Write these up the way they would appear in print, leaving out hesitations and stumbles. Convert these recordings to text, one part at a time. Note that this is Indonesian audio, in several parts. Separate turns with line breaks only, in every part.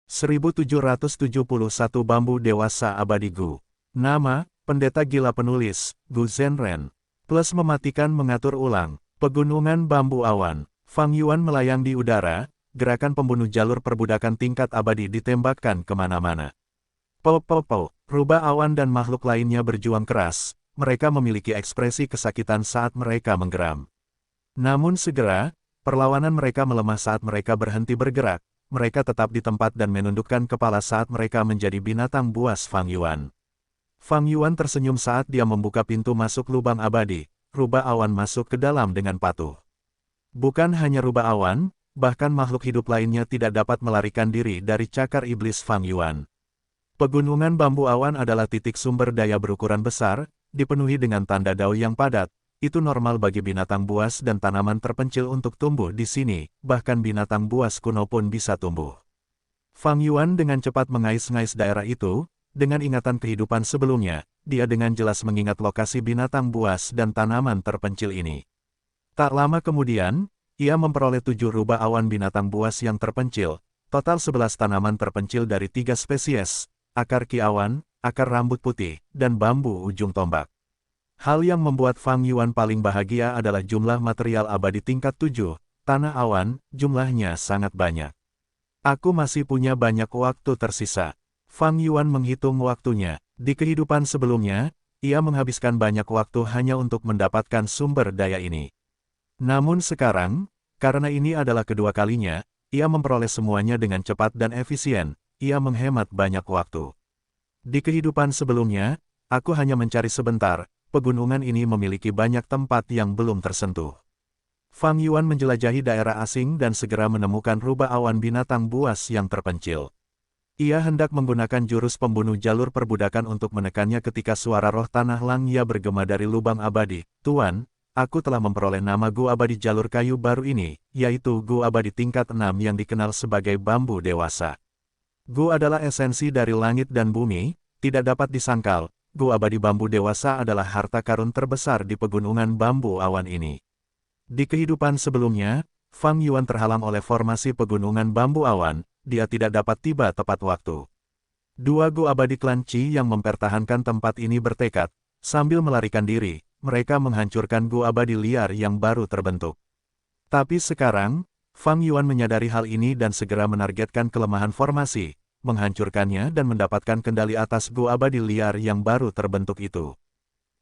1771 Bambu Dewasa Abadi Gu. Nama, Pendeta Gila Penulis, Gu Zhenren. Plus mematikan mengatur ulang, Pegunungan Bambu Awan. Fang Yuan melayang di udara, gerakan pembunuh jalur perbudakan tingkat abadi ditembakkan kemana-mana. Pow, rubah awan dan makhluk lainnya berjuang keras, mereka memiliki ekspresi kesakitan saat mereka menggeram. Namun segera, perlawanan mereka melemah saat mereka berhenti bergerak, mereka tetap di tempat dan menundukkan kepala saat mereka menjadi binatang buas Fang Yuan. Fang Yuan tersenyum saat dia membuka pintu masuk lubang abadi, rubah awan masuk ke dalam dengan patuh. Bukan hanya rubah awan, bahkan makhluk hidup lainnya tidak dapat melarikan diri dari cakar iblis Fang Yuan. Pegunungan Bambu Awan adalah titik sumber daya berukuran besar, dipenuhi dengan tanda dao yang padat. Itu normal bagi binatang buas dan tanaman terpencil untuk tumbuh di sini, bahkan binatang buas kuno pun bisa tumbuh. Fang Yuan dengan cepat mengais-ngais daerah itu, dengan ingatan kehidupan sebelumnya, dia dengan jelas mengingat lokasi binatang buas dan tanaman terpencil ini. Tak lama kemudian, ia memperoleh 7 rubah awan binatang buas yang terpencil, total 11 tanaman terpencil dari 3 spesies, akar ki awan, akar rambut putih, dan bambu ujung tombak. Hal yang membuat Fang Yuan paling bahagia adalah jumlah material abadi tingkat 7, tanah awan, jumlahnya sangat banyak. Aku masih punya banyak waktu tersisa. Fang Yuan menghitung waktunya. Di kehidupan sebelumnya, ia menghabiskan banyak waktu hanya untuk mendapatkan sumber daya ini. Namun sekarang, karena ini adalah kedua kalinya, ia memperoleh semuanya dengan cepat dan efisien, ia menghemat banyak waktu. Di kehidupan sebelumnya, aku hanya mencari sebentar. Pegunungan ini memiliki banyak tempat yang belum tersentuh. Fang Yuan menjelajahi daerah asing dan segera menemukan rubah awan binatang buas yang terpencil. Ia hendak menggunakan jurus pembunuh jalur perbudakan untuk menekannya ketika suara roh tanah Langya bergema dari lubang abadi. Tuan, aku telah memperoleh nama Gu Abadi jalur kayu baru ini, yaitu Gu Abadi tingkat 6 yang dikenal sebagai Bambu Dewasa. Gu adalah esensi dari langit dan bumi, tidak dapat disangkal. Gu Abadi Bambu Dewasa adalah harta karun terbesar di pegunungan Bambu Awan ini. Di kehidupan sebelumnya, Fang Yuan terhalang oleh formasi pegunungan Bambu Awan, dia tidak dapat tiba tepat waktu. 2 Gu Abadi klan Qi yang mempertahankan tempat ini bertekad, sambil melarikan diri, mereka menghancurkan Gu Abadi liar yang baru terbentuk. Tapi sekarang, Fang Yuan menyadari hal ini dan segera menargetkan kelemahan formasi, menghancurkannya dan mendapatkan kendali atas Gu Abadi liar yang baru terbentuk itu.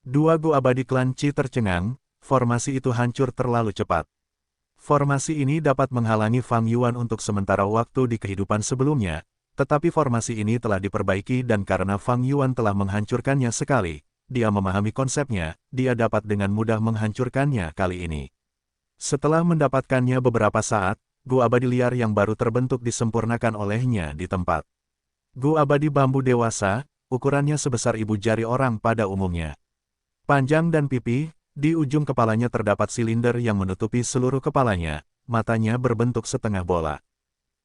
2 Gu Abadi klan Qi tercengang, formasi itu hancur terlalu cepat. Formasi ini dapat menghalangi Fang Yuan untuk sementara waktu di kehidupan sebelumnya, tetapi formasi ini telah diperbaiki dan karena Fang Yuan telah menghancurkannya sekali, dia memahami konsepnya, dia dapat dengan mudah menghancurkannya kali ini. Setelah mendapatkannya beberapa saat, Gu Abadi liar yang baru terbentuk disempurnakan olehnya di tempat. Gu Abadi Bambu Dewasa, ukurannya sebesar ibu jari orang pada umumnya. Panjang dan pipih, di ujung kepalanya terdapat silinder yang menutupi seluruh kepalanya, matanya berbentuk setengah bola.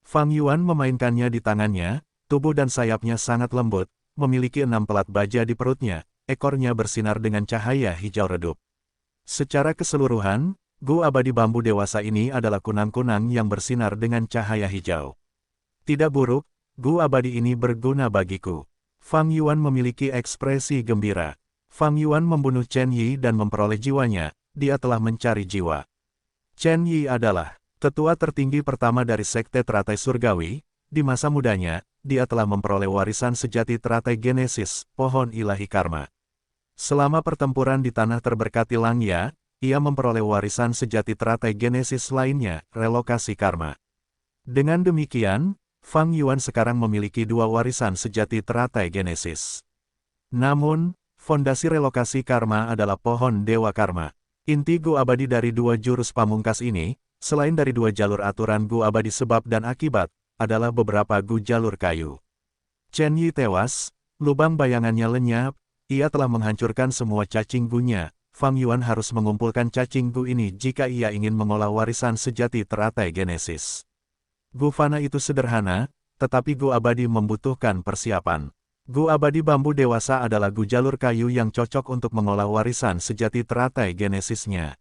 Fang Yuan memainkannya di tangannya, tubuh dan sayapnya sangat lembut, memiliki 6 pelat baja di perutnya, ekornya bersinar dengan cahaya hijau redup. Secara keseluruhan, Gu Abadi Bambu Dewasa ini adalah kunang-kunang yang bersinar dengan cahaya hijau. Tidak buruk, Gu Abadi ini berguna bagiku. Fang Yuan memiliki ekspresi gembira. Fang Yuan membunuh Chen Yi dan memperoleh jiwanya, dia telah mencari jiwa. Chen Yi adalah tetua tertinggi pertama dari Sekte Teratai Surgawi, di masa mudanya, dia telah memperoleh warisan sejati Teratai Genesis, pohon ilahi karma. Selama pertempuran di tanah terberkati Langya, ia memperoleh warisan sejati Teratai Genesis lainnya, relokasi karma. Dengan demikian, Fang Yuan sekarang memiliki 2 warisan sejati Teratai Genesis. Namun, fondasi relokasi karma adalah pohon Dewa Karma. Inti Gu Abadi dari 2 jurus pamungkas ini, selain dari 2 jalur aturan Gu Abadi sebab dan akibat, adalah beberapa Gu jalur kayu. Chen Yi tewas, lubang bayangannya lenyap, ia telah menghancurkan semua cacing Gu-nya. Fang Yuan harus mengumpulkan cacing Gu ini jika ia ingin mengolah warisan sejati Teratai Genesis. Gu Fana itu sederhana, tetapi Gu Abadi membutuhkan persiapan. Gu Abadi Bambu Dewasa adalah Gu jalur kayu yang cocok untuk mengolah warisan sejati Teratai Genesisnya.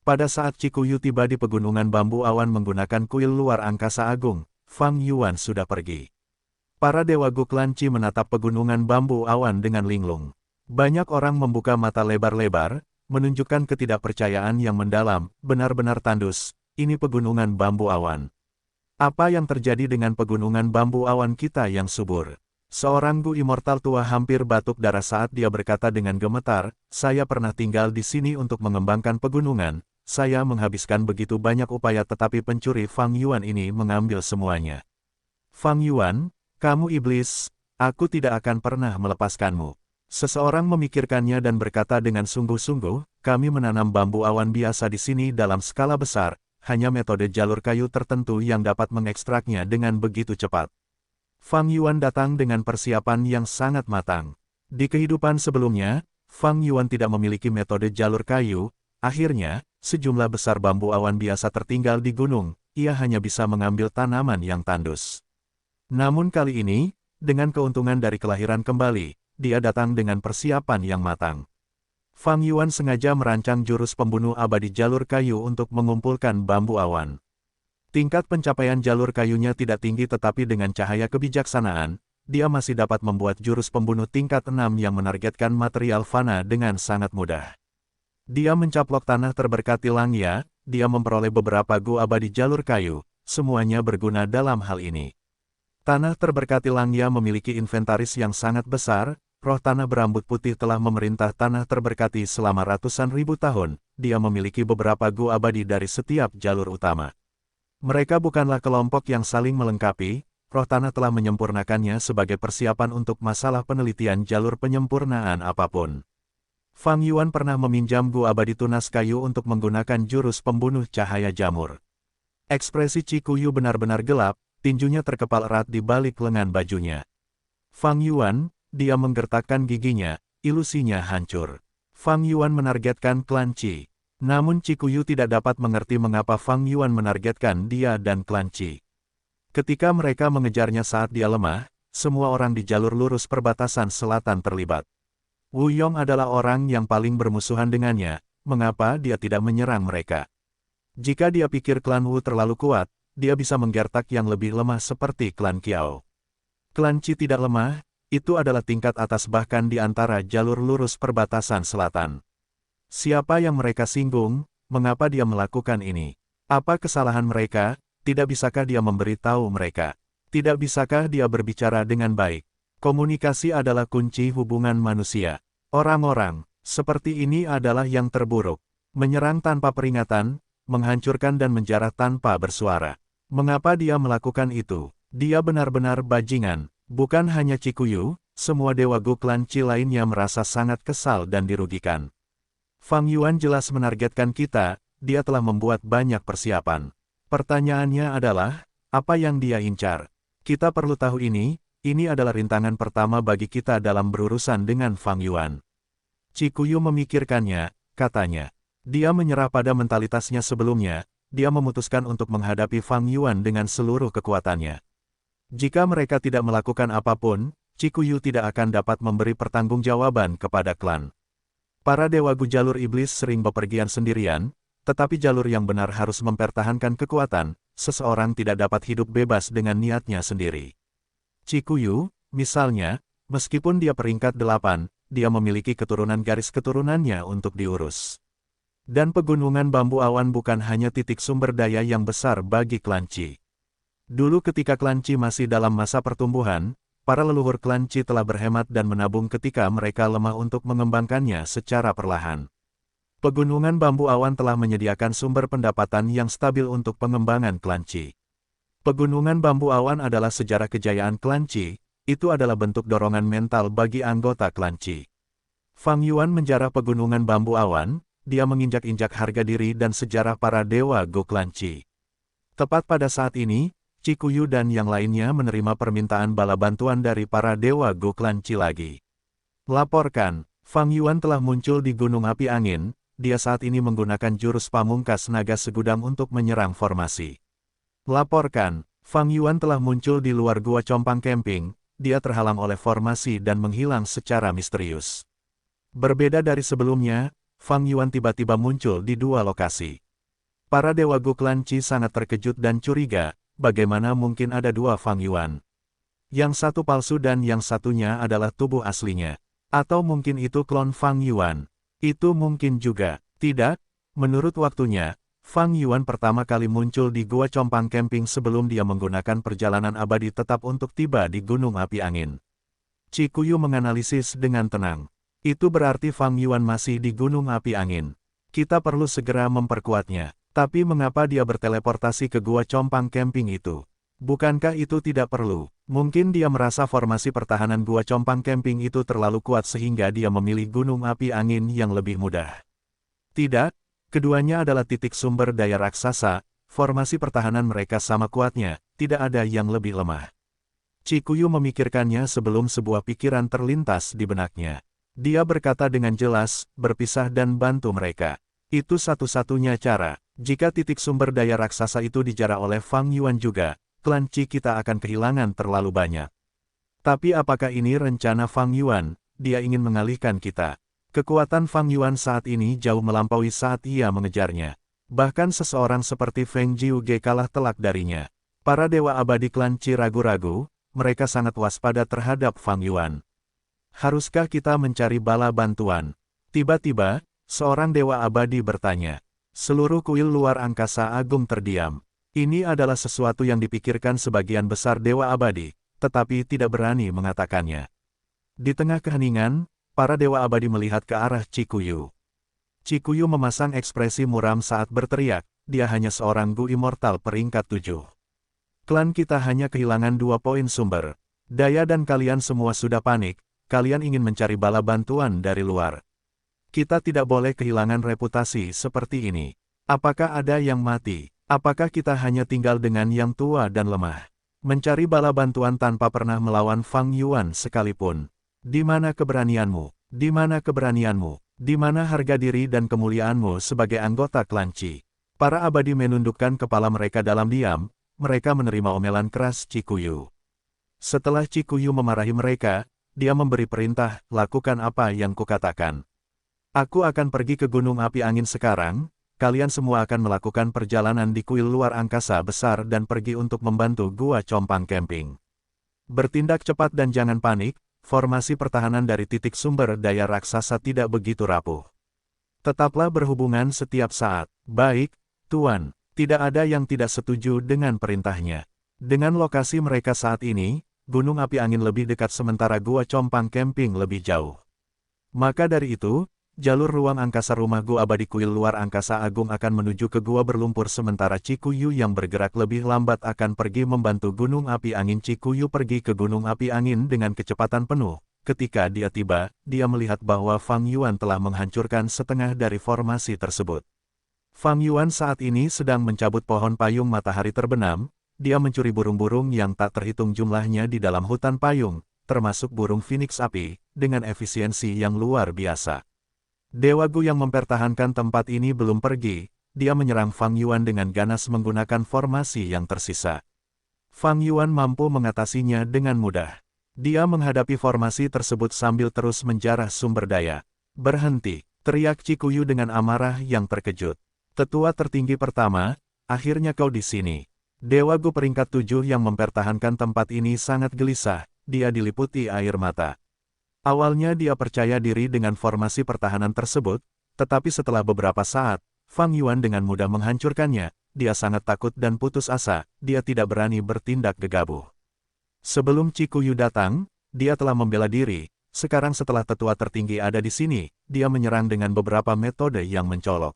Pada saat Cikuyu tiba di pegunungan Bambu Awan menggunakan kuil luar angkasa agung, Fang Yuan sudah pergi. Para Dewa Gu Klan Qi menatap pegunungan bambu awan dengan linglung. Banyak orang membuka mata lebar-lebar, menunjukkan ketidakpercayaan yang mendalam, benar-benar tandus, ini pegunungan bambu awan. Apa yang terjadi dengan pegunungan bambu awan kita yang subur? Seorang Gu Immortal tua hampir batuk darah saat dia berkata dengan gemetar, saya pernah tinggal di sini untuk mengembangkan pegunungan, saya menghabiskan begitu banyak upaya tetapi pencuri Fang Yuan ini mengambil semuanya. Fang Yuan, kamu iblis, aku tidak akan pernah melepaskanmu. Seseorang memikirkannya dan berkata dengan sungguh-sungguh, kami menanam bambu awan biasa di sini dalam skala besar, hanya metode jalur kayu tertentu yang dapat mengekstraknya dengan begitu cepat. Fang Yuan datang dengan persiapan yang sangat matang. Di kehidupan sebelumnya, Fang Yuan tidak memiliki metode jalur kayu, akhirnya, sejumlah besar bambu awan biasa tertinggal di gunung, ia hanya bisa mengambil tanaman yang tandus. Namun kali ini, dengan keuntungan dari kelahiran kembali, dia datang dengan persiapan yang matang. Fang Yuan sengaja merancang jurus pembunuh abadi jalur kayu untuk mengumpulkan bambu awan. Tingkat pencapaian jalur kayunya tidak tinggi tetapi dengan cahaya kebijaksanaan, dia masih dapat membuat jurus pembunuh tingkat 6 yang menargetkan material fana dengan sangat mudah. Dia mencaplok tanah terberkati Langya, dia memperoleh beberapa gu abadi jalur kayu, semuanya berguna dalam hal ini. Tanah terberkati Langya memiliki inventaris yang sangat besar, roh tanah berambut putih telah memerintah tanah terberkati selama ratusan ribu tahun, dia memiliki beberapa gu abadi dari setiap jalur utama. Mereka bukanlah kelompok yang saling melengkapi, roh tanah telah menyempurnakannya sebagai persiapan untuk masalah penelitian jalur penyempurnaan apapun. Fang Yuan pernah meminjam gu abadi tunas kayu untuk menggunakan jurus pembunuh cahaya jamur. Ekspresi Cikuyu benar-benar gelap, tinjunya terkepal erat di balik lengan bajunya. Fang Yuan, dia menggertakkan giginya, ilusinya hancur. Fang Yuan menargetkan klan Qi. Namun Cikuyu tidak dapat mengerti mengapa Fang Yuan menargetkan dia dan klan Qi. Ketika mereka mengejarnya saat dia lemah, semua orang di jalur lurus perbatasan selatan terlibat. Wu Yong adalah orang yang paling bermusuhan dengannya, mengapa dia tidak menyerang mereka? Jika dia pikir klan Wu terlalu kuat, dia bisa menggertak yang lebih lemah seperti klan Qiao. Klan Qi tidak lemah, itu adalah tingkat atas bahkan di antara jalur lurus perbatasan selatan. Siapa yang mereka singgung, mengapa dia melakukan ini? Apa kesalahan mereka? Tidak bisakah dia memberitahu mereka? Tidak bisakah dia berbicara dengan baik? Komunikasi adalah kunci hubungan manusia. Orang-orang seperti ini adalah yang terburuk. Menyerang tanpa peringatan, menghancurkan dan menjarah tanpa bersuara. Mengapa dia melakukan itu? Dia benar-benar bajingan. Bukan hanya Cikuyu, semua Dewa Gu klan Qi lainnya merasa sangat kesal dan dirugikan. Fang Yuan jelas menargetkan kita, dia telah membuat banyak persiapan. Pertanyaannya adalah, apa yang dia incar? Kita perlu tahu ini adalah rintangan pertama bagi kita dalam berurusan dengan Fang Yuan. Cikuyu memikirkannya, katanya. Dia menyerah pada mentalitasnya sebelumnya, dia memutuskan untuk menghadapi Fang Yuan dengan seluruh kekuatannya. Jika mereka tidak melakukan apapun, Cikuyu tidak akan dapat memberi pertanggungjawaban kepada klan. Para Dewa Gu jalur iblis sering bepergian sendirian, tetapi jalur yang benar harus mempertahankan kekuatan, seseorang tidak dapat hidup bebas dengan niatnya sendiri. Cikuyu, misalnya, meskipun dia peringkat 8, dia memiliki keturunan garis keturunannya untuk diurus. Dan pegunungan bambu awan bukan hanya titik sumber daya yang besar bagi klan Qi. Dulu ketika klan Qi masih dalam masa pertumbuhan, para leluhur klan Qi telah berhemat dan menabung ketika mereka lemah untuk mengembangkannya secara perlahan. Pegunungan bambu awan telah menyediakan sumber pendapatan yang stabil untuk pengembangan klan Qi. Pegunungan bambu awan adalah sejarah kejayaan klan Qi, itu adalah bentuk dorongan mental bagi anggota klan Qi. Fang Yuan menjarah pegunungan bambu awan, dia menginjak-injak harga diri dan sejarah para Dewa Gu klan Qi. Tepat pada saat ini, Cikuyu dan yang lainnya menerima permintaan bala bantuan dari para Dewa Gu klan Qi lagi. Laporkan, Fang Yuan telah muncul di Gunung Api Angin, dia saat ini menggunakan jurus pamungkas naga segudang untuk menyerang formasi. Laporkan, Fang Yuan telah muncul di luar Gua Compang Camping, dia terhalang oleh formasi dan menghilang secara misterius. Berbeda dari sebelumnya, Fang Yuan tiba-tiba muncul di dua lokasi. Para Dewa Gu klan Qi sangat terkejut dan curiga, bagaimana mungkin ada dua Fang Yuan? Yang satu palsu dan yang satunya adalah tubuh aslinya. Atau mungkin itu klon Fang Yuan. Itu mungkin juga. Tidak, menurut waktunya, Fang Yuan pertama kali muncul di Gua Compang Camping sebelum dia menggunakan perjalanan abadi tetap untuk tiba di Gunung Api Angin. Cikuyu menganalisis dengan tenang. Itu berarti Fang Yuan masih di Gunung Api Angin. Kita perlu segera memperkuatnya. Tapi mengapa dia berteleportasi ke Gua Compang Camping itu? Bukankah itu tidak perlu? Mungkin dia merasa formasi pertahanan Gua Compang Camping itu terlalu kuat sehingga dia memilih Gunung Api Angin yang lebih mudah. Tidak, keduanya adalah titik sumber daya raksasa, formasi pertahanan mereka sama kuatnya, tidak ada yang lebih lemah. Cikuyu memikirkannya sebelum sebuah pikiran terlintas di benaknya. Dia berkata dengan jelas, berpisah dan bantu mereka. Itu satu-satunya cara. Jika titik sumber daya raksasa itu dijarah oleh Fang Yuan juga, klan Qi kita akan kehilangan terlalu banyak. Tapi apakah ini rencana Fang Yuan? Dia ingin mengalihkan kita. Kekuatan Fang Yuan saat ini jauh melampaui saat ia mengejarnya. Bahkan seseorang seperti Feng Jiuge kalah telak darinya. Para dewa abadi klan Qi ragu-ragu, mereka sangat waspada terhadap Fang Yuan. Haruskah kita mencari bala bantuan? Tiba-tiba, seorang dewa abadi bertanya. Seluruh kuil luar angkasa agung terdiam. Ini adalah sesuatu yang dipikirkan sebagian besar dewa abadi, tetapi tidak berani mengatakannya. Di tengah keheningan, para dewa abadi melihat ke arah Cikuyu. Cikuyu memasang ekspresi muram saat berteriak, dia hanya seorang Gu Immortal peringkat 7. Klan kita hanya kehilangan 2 poin sumber. Daya dan kalian semua sudah panik, kalian ingin mencari bala bantuan dari luar. Kita tidak boleh kehilangan reputasi seperti ini. Apakah ada yang mati? Apakah kita hanya tinggal dengan yang tua dan lemah? Mencari bala bantuan tanpa pernah melawan Fang Yuan sekalipun. Di mana keberanianmu? Di mana keberanianmu? Di mana harga diri dan kemuliaanmu sebagai anggota klan Qi? Para abadi menundukkan kepala mereka dalam diam, mereka menerima omelan keras Cikuyu. Setelah Cikuyu memarahi mereka, dia memberi perintah, lakukan apa yang kukatakan. Aku akan pergi ke Gunung Api Angin sekarang, kalian semua akan melakukan perjalanan di kuil luar angkasa besar dan pergi untuk membantu Gua Compang Camping. Bertindak cepat dan jangan panik, formasi pertahanan dari titik sumber daya raksasa tidak begitu rapuh. Tetaplah berhubungan setiap saat. Baik, Tuan, tidak ada yang tidak setuju dengan perintahnya. Dengan lokasi mereka saat ini, Gunung Api Angin lebih dekat sementara Gua Compang Camping lebih jauh. Maka dari itu, jalur ruang angkasa rumah Gua abadi kuil luar angkasa agung akan menuju ke Gua berlumpur sementara Cikuyu yang bergerak lebih lambat akan pergi membantu Gunung Api Angin. Cikuyu pergi ke Gunung Api Angin dengan kecepatan penuh. Ketika dia tiba, dia melihat bahwa Fang Yuan telah menghancurkan setengah dari formasi tersebut. Fang Yuan saat ini sedang mencabut pohon payung matahari terbenam, dia mencuri burung-burung yang tak terhitung jumlahnya di dalam hutan payung, termasuk burung Phoenix api, dengan efisiensi yang luar biasa. Dewa Gu yang mempertahankan tempat ini belum pergi, dia menyerang Fang Yuan dengan ganas menggunakan formasi yang tersisa. Fang Yuan mampu mengatasinya dengan mudah. Dia menghadapi formasi tersebut sambil terus menjarah sumber daya. Berhenti, teriak Cikuyu dengan amarah yang terkejut. Tetua tertinggi pertama, akhirnya kau di sini. Dewa Gu peringkat 7 yang mempertahankan tempat ini sangat gelisah, dia diliputi air mata. Awalnya dia percaya diri dengan formasi pertahanan tersebut, tetapi setelah beberapa saat, Fang Yuan dengan mudah menghancurkannya, dia sangat takut dan putus asa, dia tidak berani bertindak gegabah. Sebelum Cikuyu datang, dia telah membela diri, sekarang setelah tetua tertinggi ada di sini, dia menyerang dengan beberapa metode yang mencolok.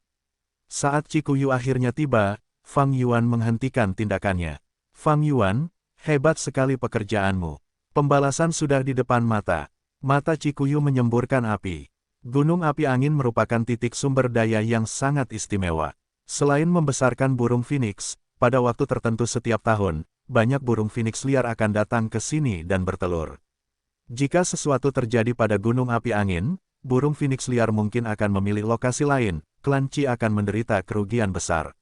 Saat Cikuyu akhirnya tiba, Fang Yuan menghentikan tindakannya. Fang Yuan, hebat sekali pekerjaanmu. Pembalasan sudah di depan mata. Mata Cikuyu menyemburkan api. Gunung Api Angin merupakan titik sumber daya yang sangat istimewa. Selain membesarkan burung Phoenix, pada waktu tertentu setiap tahun, banyak burung Phoenix liar akan datang ke sini dan bertelur. Jika sesuatu terjadi pada Gunung Api Angin, burung Phoenix liar mungkin akan memilih lokasi lain, klan Qi akan menderita kerugian besar.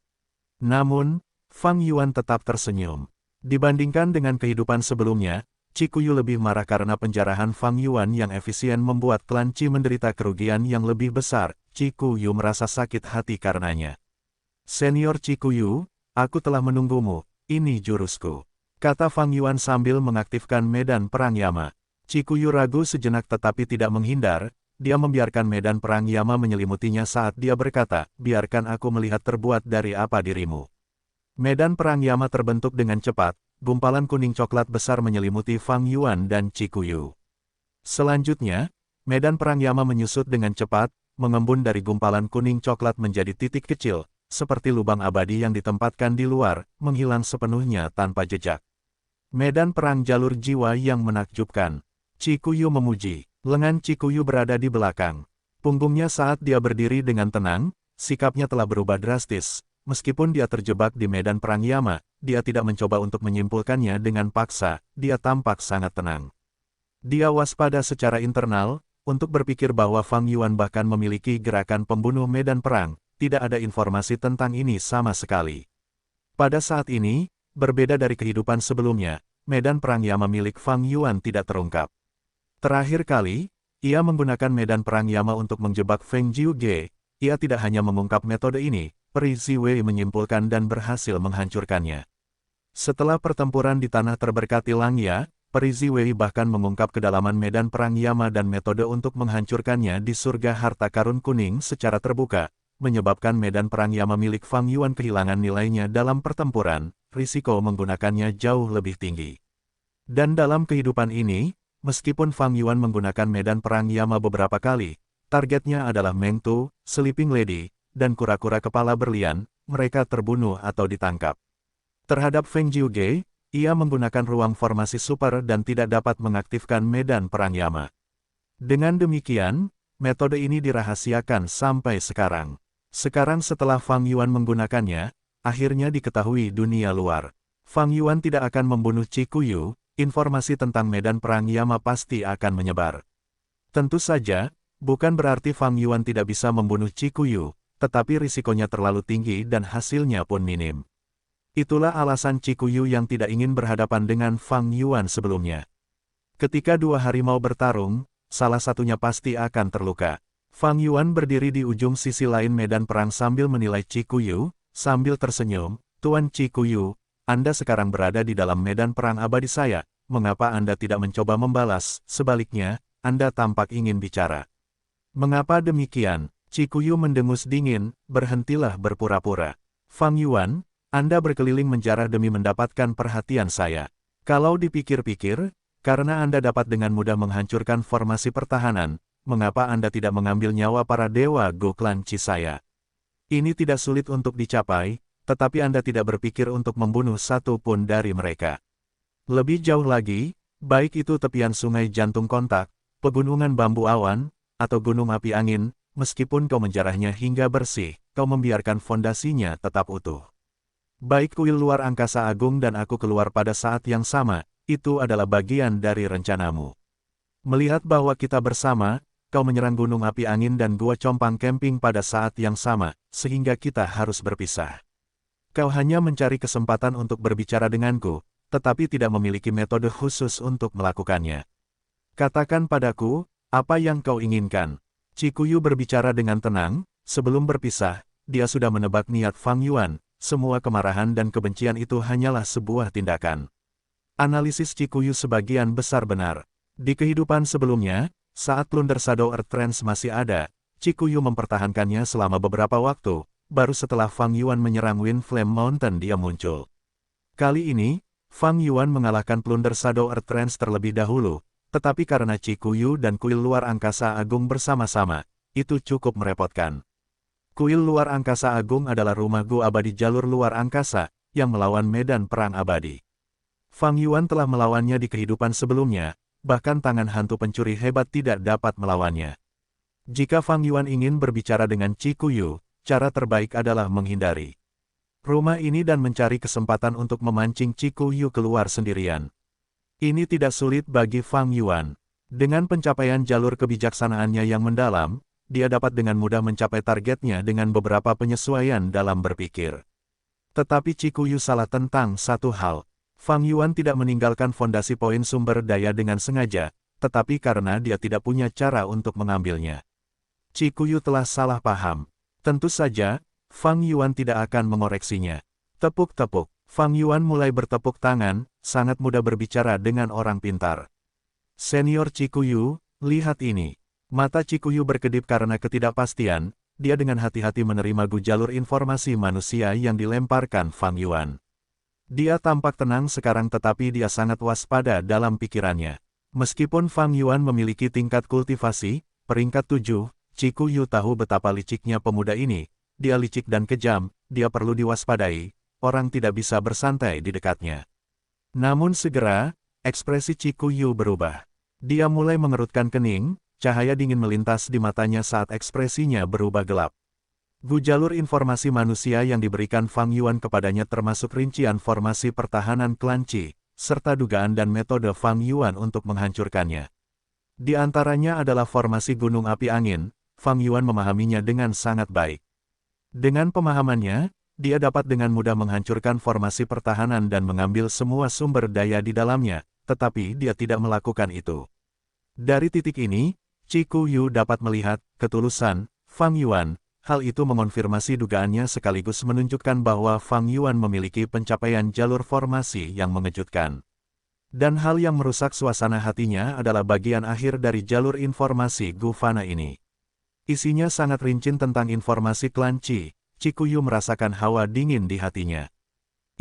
Namun, Fang Yuan tetap tersenyum. Dibandingkan dengan kehidupan sebelumnya, Cikuyu lebih marah karena penjarahan Fang Yuan yang efisien membuat klan Qi menderita kerugian yang lebih besar. Cikuyu merasa sakit hati karenanya. Senior Cikuyu, aku telah menunggumu, ini jurusku. kata Fang Yuan sambil mengaktifkan medan perang Yama. Chikuyu ragu sejenak tetapi tidak menghindar, dia membiarkan medan perang Yama menyelimutinya saat dia berkata, biarkan aku melihat terbuat dari apa dirimu. Medan perang Yama terbentuk dengan cepat, gumpalan kuning coklat besar menyelimuti Fang Yuan dan Chikuyu. Selanjutnya, medan perang Yama menyusut dengan cepat, mengembun dari gumpalan kuning coklat menjadi titik kecil, seperti lubang abadi yang ditempatkan di luar, menghilang sepenuhnya tanpa jejak. Medan perang jalur jiwa yang menakjubkan. Chikuyu memuji. Lengan Chikuyu berada di belakang punggungnya saat dia berdiri dengan tenang, sikapnya telah berubah drastis. Meskipun dia terjebak di medan perang Yama, dia tidak mencoba untuk menyimpulkannya dengan paksa, dia tampak sangat tenang. Dia waspada secara internal, untuk berpikir bahwa Fang Yuan bahkan memiliki gerakan pembunuh medan perang, tidak ada informasi tentang ini sama sekali. Pada saat ini, berbeda dari kehidupan sebelumnya, medan perang Yama milik Fang Yuan tidak terungkap. Terakhir kali, ia menggunakan medan perang Yama untuk menjebak Feng Jiuge. Ia tidak hanya mengungkap metode ini, Peri Ziwei menyimpulkan dan berhasil menghancurkannya. Setelah pertempuran di tanah terberkati Langya, Peri Ziwei bahkan mengungkap kedalaman medan perang Yama dan metode untuk menghancurkannya di surga harta karun kuning secara terbuka, menyebabkan medan perang Yama milik Fang Yuan kehilangan nilainya dalam pertempuran, risiko menggunakannya jauh lebih tinggi. Dan dalam kehidupan ini, meskipun Fang Yuan menggunakan medan perang Yama beberapa kali, targetnya adalah Meng Tu, Sleeping Lady, dan kura-kura kepala berlian, mereka terbunuh atau ditangkap. Terhadap Feng Jiuge, ia menggunakan ruang formasi super dan tidak dapat mengaktifkan medan perang Yama. Dengan demikian, metode ini dirahasiakan sampai sekarang. Sekarang setelah Fang Yuan menggunakannya, akhirnya diketahui dunia luar. Fang Yuan tidak akan membunuh Chikuyu. Informasi tentang medan perang Yama pasti akan menyebar. Tentu saja, bukan berarti Fang Yuan tidak bisa membunuh Chikuyu, tetapi risikonya terlalu tinggi dan hasilnya pun minim. Itulah alasan Chikuyu yang tidak ingin berhadapan dengan Fang Yuan sebelumnya. Ketika dua harimau bertarung, salah satunya pasti akan terluka. Fang Yuan berdiri di ujung sisi lain medan perang sambil menilai Chikuyu, sambil tersenyum, Tuan Chikuyu, Anda sekarang berada di dalam medan perang abadi saya, mengapa Anda tidak mencoba membalas, sebaliknya, Anda tampak ingin bicara. Mengapa demikian? Chikuyu mendengus dingin, berhentilah berpura-pura. Fang Yuan, Anda berkeliling menjarah demi mendapatkan perhatian saya. Kalau dipikir-pikir, karena Anda dapat dengan mudah menghancurkan formasi pertahanan, mengapa Anda tidak mengambil nyawa para dewa Goklan Chi saya? Ini tidak sulit untuk dicapai, tetapi Anda tidak berpikir untuk membunuh satu pun dari mereka. Lebih jauh lagi, baik itu tepian sungai jantung kontak, pegunungan bambu awan, atau gunung api angin, meskipun kau menjarahnya hingga bersih, kau membiarkan fondasinya tetap utuh. Baik kuil luar angkasa agung dan aku keluar pada saat yang sama, itu adalah bagian dari rencanamu. Melihat bahwa kita bersama, kau menyerang gunung api angin dan gua compang camping pada saat yang sama, sehingga kita harus berpisah. Kau hanya mencari kesempatan untuk berbicara denganku, tetapi tidak memiliki metode khusus untuk melakukannya. Katakan padaku, apa yang kau inginkan? Chikuyu berbicara dengan tenang, sebelum berpisah, dia sudah menebak niat Fang Yuan, semua kemarahan dan kebencian itu hanyalah sebuah tindakan. Analisis Chikuyu sebagian besar benar. Di kehidupan sebelumnya, saat Plunder Shadow Earth Trance masih ada, Chikuyu mempertahankannya selama beberapa waktu, baru setelah Fang Yuan menyerang Wind Flame Mountain dia muncul. Kali ini, Fang Yuan mengalahkan Plunder Shadow Earth Trance terlebih dahulu, tetapi karena Chikuyu dan kuil luar angkasa agung bersama-sama, itu cukup merepotkan. Kuil luar angkasa agung adalah rumah Gu abadi jalur luar angkasa, yang melawan medan perang abadi. Fang Yuan telah melawannya di kehidupan sebelumnya, bahkan tangan hantu pencuri hebat tidak dapat melawannya. Jika Fang Yuan ingin berbicara dengan Chikuyu, cara terbaik adalah menghindari rumah ini dan mencari kesempatan untuk memancing Chikuyu keluar sendirian. Ini tidak sulit bagi Fang Yuan. Dengan pencapaian jalur kebijaksanaannya yang mendalam, dia dapat dengan mudah mencapai targetnya dengan beberapa penyesuaian dalam berpikir. Tetapi Chikuyu salah tentang satu hal. Fang Yuan tidak meninggalkan fondasi poin sumber daya dengan sengaja, tetapi karena dia tidak punya cara untuk mengambilnya. Chikuyu telah salah paham. Tentu saja, Fang Yuan tidak akan mengoreksinya. Tepuk-tepuk. Fang Yuan mulai bertepuk tangan, sangat mudah berbicara dengan orang pintar. Senior Cikuyu, lihat ini. Mata Cikuyu berkedip karena ketidakpastian, dia dengan hati-hati menerima jalur informasi manusia yang dilemparkan Fang Yuan. Dia tampak tenang sekarang tetapi dia sangat waspada dalam pikirannya. Meskipun Fang Yuan memiliki tingkat kultivasi, peringkat 7, Cikuyu tahu betapa liciknya pemuda ini. Dia licik dan kejam, dia perlu diwaspadai. Orang tidak bisa bersantai di dekatnya. Namun segera, ekspresi Cikuyu berubah. Dia mulai mengerutkan kening, cahaya dingin melintas di matanya saat ekspresinya berubah gelap. Jalur informasi manusia yang diberikan Fang Yuan kepadanya termasuk rincian formasi pertahanan klan Qi, serta dugaan dan metode Fang Yuan untuk menghancurkannya. Di antaranya adalah formasi gunung api angin. Fang Yuan memahaminya dengan sangat baik. Dengan pemahamannya, dia dapat dengan mudah menghancurkan formasi pertahanan dan mengambil semua sumber daya di dalamnya, tetapi dia tidak melakukan itu. Dari titik ini, Cikuyu dapat melihat ketulusan Fang Yuan. Hal itu mengonfirmasi dugaannya sekaligus menunjukkan bahwa Fang Yuan memiliki pencapaian jalur formasi yang mengejutkan. Dan hal yang merusak suasana hatinya adalah bagian akhir dari jalur informasi Gufana ini. Isinya sangat rinci tentang informasi klan Qi. Cikuyu merasakan hawa dingin di hatinya.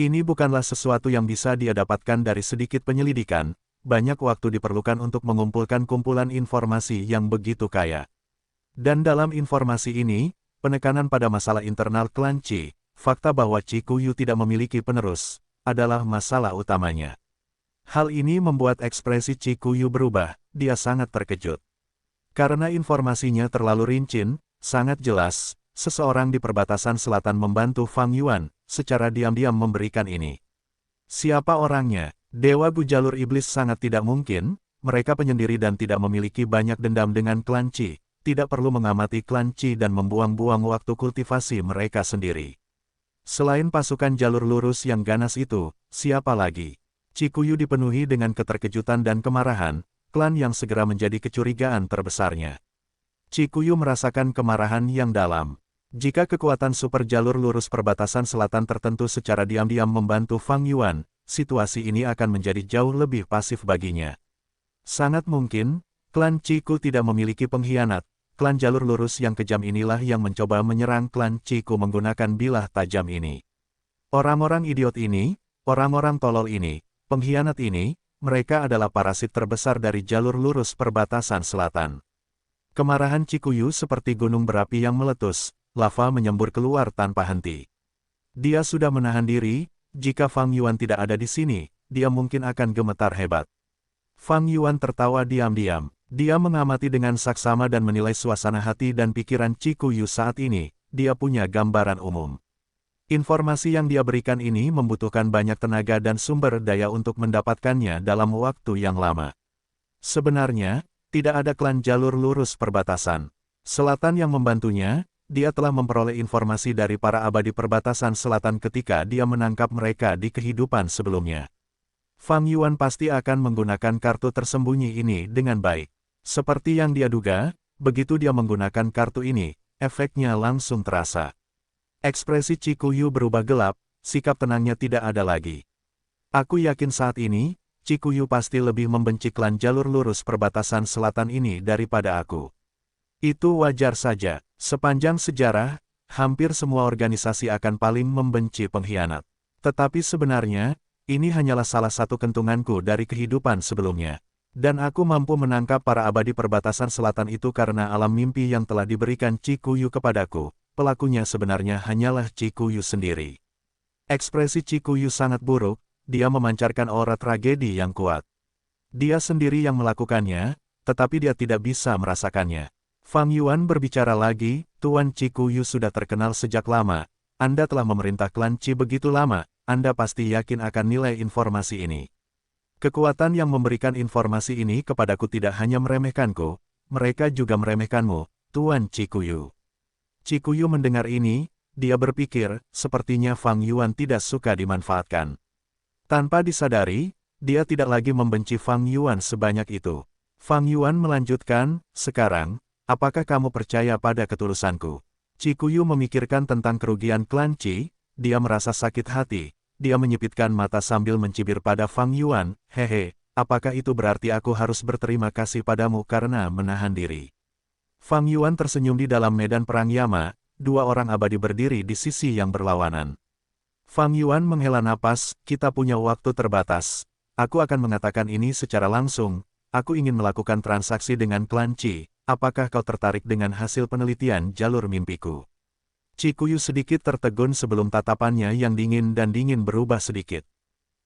Ini bukanlah sesuatu yang bisa dia dapatkan dari sedikit penyelidikan, banyak waktu diperlukan untuk mengumpulkan kumpulan informasi yang begitu kaya. Dan dalam informasi ini, penekanan pada masalah internal klan Qi, fakta bahwa Cikuyu tidak memiliki penerus, adalah masalah utamanya. Hal ini membuat ekspresi Cikuyu berubah, dia sangat terkejut. Karena informasinya terlalu rinci, sangat jelas, seseorang di perbatasan selatan membantu Fang Yuan, secara diam-diam memberikan ini. Siapa orangnya? Dewa jalur iblis sangat tidak mungkin, mereka penyendiri dan tidak memiliki banyak dendam dengan klan Qi, tidak perlu mengamati klan Qi dan membuang-buang waktu kultivasi mereka sendiri. Selain pasukan jalur lurus yang ganas itu, siapa lagi? Cikuyu dipenuhi dengan keterkejutan dan kemarahan, klan yang segera menjadi kecurigaan terbesarnya. Cikuyu merasakan kemarahan yang dalam. Jika kekuatan super jalur lurus perbatasan selatan tertentu secara diam-diam membantu Fang Yuan, situasi ini akan menjadi jauh lebih pasif baginya. Sangat mungkin, klan Ciku tidak memiliki pengkhianat. Klan jalur lurus yang kejam inilah yang mencoba menyerang klan Ciku menggunakan bilah tajam ini. Orang-orang idiot ini, orang-orang tolol ini, pengkhianat ini, mereka adalah parasit terbesar dari jalur lurus perbatasan selatan. Kemarahan Cikuyu seperti gunung berapi yang meletus. Lava menyembur keluar tanpa henti. Dia sudah menahan diri, jika Fang Yuan tidak ada di sini, dia mungkin akan gemetar hebat. Fang Yuan tertawa diam-diam. Dia mengamati dengan saksama dan menilai suasana hati dan pikiran Cikuyu saat ini. Dia punya gambaran umum. Informasi yang dia berikan ini membutuhkan banyak tenaga dan sumber daya untuk mendapatkannya dalam waktu yang lama. Sebenarnya, tidak ada klan jalur lurus perbatasan selatan yang membantunya. Dia telah memperoleh informasi dari para abadi perbatasan selatan ketika dia menangkap mereka di kehidupan sebelumnya. Fang Yuan pasti akan menggunakan kartu tersembunyi ini dengan baik. Seperti yang dia duga, begitu dia menggunakan kartu ini, efeknya langsung terasa. Ekspresi Cikuyu berubah gelap, sikap tenangnya tidak ada lagi. Aku yakin saat ini, Cikuyu pasti lebih membenci klan jalur lurus perbatasan selatan ini daripada aku. Itu wajar saja. Sepanjang sejarah, hampir semua organisasi akan paling membenci pengkhianat. Tetapi sebenarnya, ini hanyalah salah satu kentunganku dari kehidupan sebelumnya. Dan aku mampu menangkap para abadi perbatasan selatan itu karena alam mimpi yang telah diberikan Cikuyu kepadaku. Pelakunya sebenarnya hanyalah Cikuyu sendiri. Ekspresi Cikuyu sangat buruk, dia memancarkan aura tragedi yang kuat. Dia sendiri yang melakukannya, tetapi dia tidak bisa merasakannya. Fang Yuan berbicara lagi, Tuan Cikuyu sudah terkenal sejak lama. Anda telah memerintah klan Qi begitu lama, Anda pasti yakin akan nilai informasi ini. Kekuatan yang memberikan informasi ini kepadaku tidak hanya meremehkanku, mereka juga meremehkanmu, Tuan Cikuyu. Cikuyu mendengar ini, dia berpikir, sepertinya Fang Yuan tidak suka dimanfaatkan. Tanpa disadari, dia tidak lagi membenci Fang Yuan sebanyak itu. Fang Yuan melanjutkan, sekarang, apakah kamu percaya pada ketulusanku? Cikuyu memikirkan tentang kerugian klan Qi, dia merasa sakit hati, dia menyipitkan mata sambil mencibir pada Fang Yuan, hehe, apakah itu berarti aku harus berterima kasih padamu karena menahan diri? Fang Yuan tersenyum di dalam medan perang Yama, dua orang abadi berdiri di sisi yang berlawanan. Fang Yuan menghela napas, kita punya waktu terbatas. Aku akan mengatakan ini secara langsung, aku ingin melakukan transaksi dengan klan Qi, apakah kau tertarik dengan hasil penelitian jalur mimpiku? Cikuyu sedikit tertegun sebelum tatapannya yang dingin dan dingin berubah sedikit.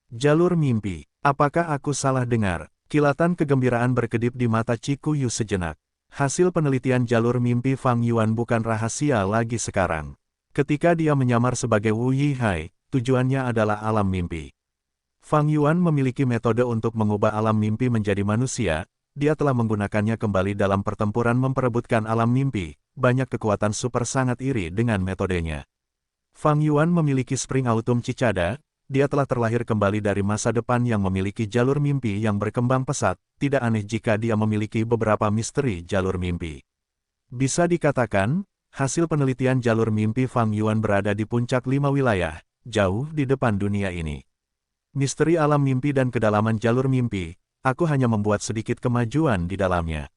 Jalur mimpi, apakah aku salah dengar? Kilatan kegembiraan berkedip di mata Cikuyu sejenak. Hasil penelitian jalur mimpi Fang Yuan bukan rahasia lagi sekarang. Ketika dia menyamar sebagai Wu Yihai, tujuannya adalah alam mimpi. Fang Yuan memiliki metode untuk mengubah alam mimpi menjadi manusia, dia telah menggunakannya kembali dalam pertempuran memperebutkan alam mimpi. Banyak kekuatan super sangat iri dengan metodenya. Fang Yuan memiliki Spring Autumn Cicada, dia telah terlahir kembali dari masa depan yang memiliki jalur mimpi yang berkembang pesat, tidak aneh jika dia memiliki beberapa misteri jalur mimpi. Bisa dikatakan, hasil penelitian jalur mimpi Fang Yuan berada di puncak 5 wilayah, jauh di depan dunia ini. Misteri alam mimpi dan kedalaman jalur mimpi, aku hanya membuat sedikit kemajuan di dalamnya.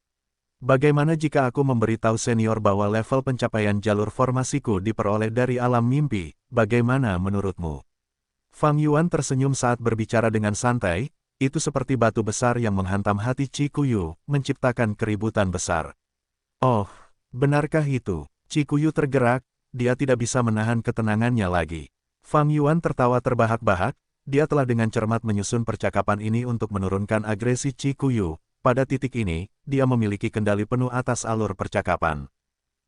Bagaimana jika aku memberitahu senior bahwa level pencapaian jalur formasiku diperoleh dari alam mimpi, bagaimana menurutmu? Fang Yuan tersenyum saat berbicara dengan santai, itu seperti batu besar yang menghantam hati Cikuyu, menciptakan keributan besar. Oh, benarkah itu? Cikuyu tergerak, dia tidak bisa menahan ketenangannya lagi. Fang Yuan tertawa terbahak-bahak, dia telah dengan cermat menyusun percakapan ini untuk menurunkan agresi Cikuyu. Pada titik ini, dia memiliki kendali penuh atas alur percakapan.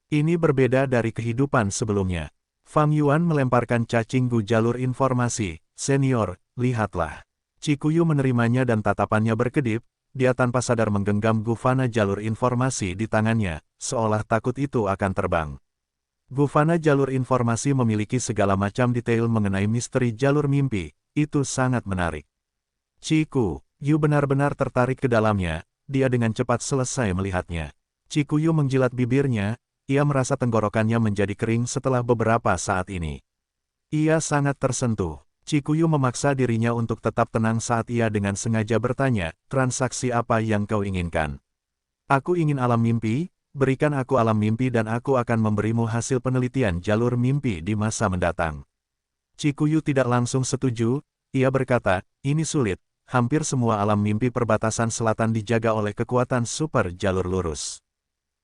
Ini berbeda dari kehidupan sebelumnya. Fang Yuan melemparkan cacing gu jalur informasi, senior, lihatlah. Cikuyu menerimanya dan tatapannya berkedip, dia tanpa sadar menggenggam gufana jalur informasi di tangannya, seolah takut itu akan terbang. Gufana jalur informasi memiliki segala macam detail mengenai misteri jalur mimpi, itu sangat menarik. Cikuyu benar-benar tertarik ke dalamnya, dia dengan cepat selesai melihatnya. Cikuyu menjilat bibirnya, ia merasa tenggorokannya menjadi kering setelah beberapa saat ini. Ia sangat tersentuh. Cikuyu memaksa dirinya untuk tetap tenang saat ia dengan sengaja bertanya, transaksi apa yang kau inginkan? Aku ingin alam mimpi, berikan aku alam mimpi dan aku akan memberimu hasil penelitian jalur mimpi di masa mendatang. Cikuyu tidak langsung setuju, ia berkata, ini sulit. Hampir semua alam mimpi perbatasan selatan dijaga oleh kekuatan super jalur lurus.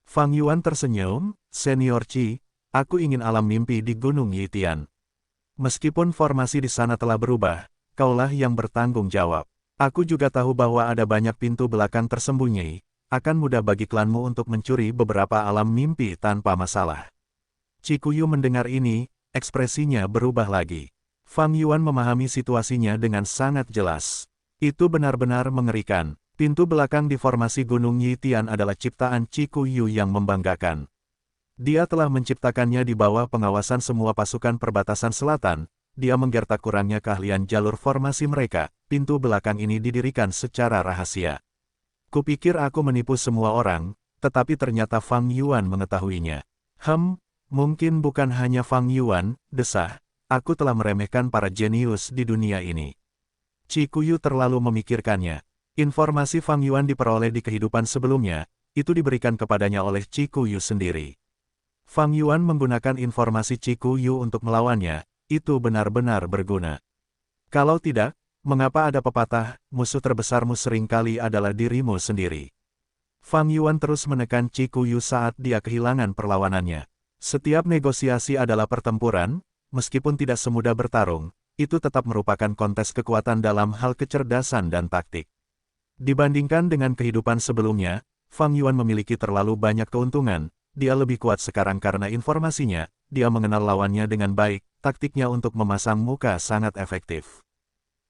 Fang Yuan tersenyum, senior Qi, aku ingin alam mimpi di Gunung Yitian. Meskipun formasi di sana telah berubah, kaulah yang bertanggung jawab. Aku juga tahu bahwa ada banyak pintu belakang tersembunyi, akan mudah bagi klanmu untuk mencuri beberapa alam mimpi tanpa masalah. Cikuyu mendengar ini, ekspresinya berubah lagi. Fang Yuan memahami situasinya dengan sangat jelas. Itu benar-benar mengerikan. Pintu belakang di formasi Gunung Yitian adalah ciptaan Cikuyu yang membanggakan. Dia telah menciptakannya di bawah pengawasan semua pasukan perbatasan selatan, dia menggertak kurangnya keahlian jalur formasi mereka, pintu belakang ini didirikan secara rahasia. Kupikir aku menipu semua orang, tetapi ternyata Fang Yuan mengetahuinya. Mungkin bukan hanya Fang Yuan, desah, aku telah meremehkan para jenius di dunia ini. Cikuyu terlalu memikirkannya. Informasi Fang Yuan diperoleh di kehidupan sebelumnya, itu diberikan kepadanya oleh Cikuyu sendiri. Fang Yuan menggunakan informasi Cikuyu untuk melawannya, itu benar-benar berguna. Kalau tidak, mengapa ada pepatah, musuh terbesarmu seringkali adalah dirimu sendiri. Fang Yuan terus menekan Cikuyu saat dia kehilangan perlawanannya. Setiap negosiasi adalah pertempuran, meskipun tidak semudah bertarung, itu tetap merupakan kontes kekuatan dalam hal kecerdasan dan taktik. Dibandingkan dengan kehidupan sebelumnya, Fang Yuan memiliki terlalu banyak keuntungan, dia lebih kuat sekarang karena informasinya, dia mengenal lawannya dengan baik, taktiknya untuk memasang muka sangat efektif.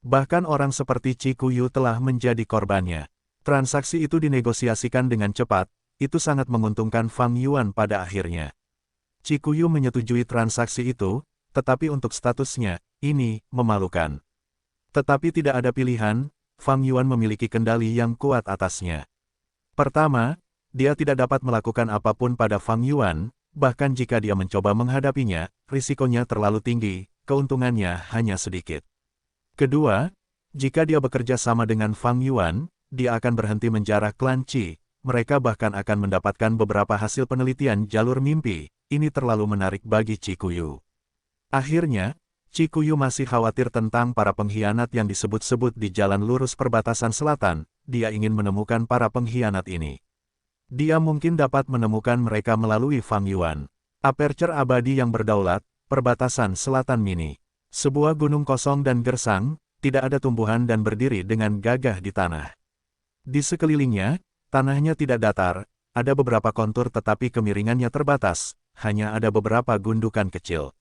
Bahkan orang seperti Cikuyu telah menjadi korbannya. Transaksi itu dinegosiasikan dengan cepat, itu sangat menguntungkan Fang Yuan pada akhirnya. Cikuyu menyetujui transaksi itu, tetapi untuk statusnya, ini memalukan. Tetapi tidak ada pilihan, Fang Yuan memiliki kendali yang kuat atasnya. Pertama, dia tidak dapat melakukan apapun pada Fang Yuan, bahkan jika dia mencoba menghadapinya, risikonya terlalu tinggi, keuntungannya hanya sedikit. Kedua, jika dia bekerja sama dengan Fang Yuan, dia akan berhenti menjarah klan Qi. Mereka bahkan akan mendapatkan beberapa hasil penelitian jalur mimpi. Ini terlalu menarik bagi Cikuyu. Akhirnya, Cikuyu masih khawatir tentang para pengkhianat yang disebut-sebut di jalan lurus perbatasan selatan. Dia ingin menemukan para pengkhianat ini. Dia mungkin dapat menemukan mereka melalui Fang Yuan. Aperture abadi yang berdaulat, perbatasan selatan mini. Sebuah gunung kosong dan gersang, tidak ada tumbuhan dan berdiri dengan gagah di tanah. Di sekelilingnya, tanahnya tidak datar, ada beberapa kontur tetapi kemiringannya terbatas, hanya ada beberapa gundukan kecil.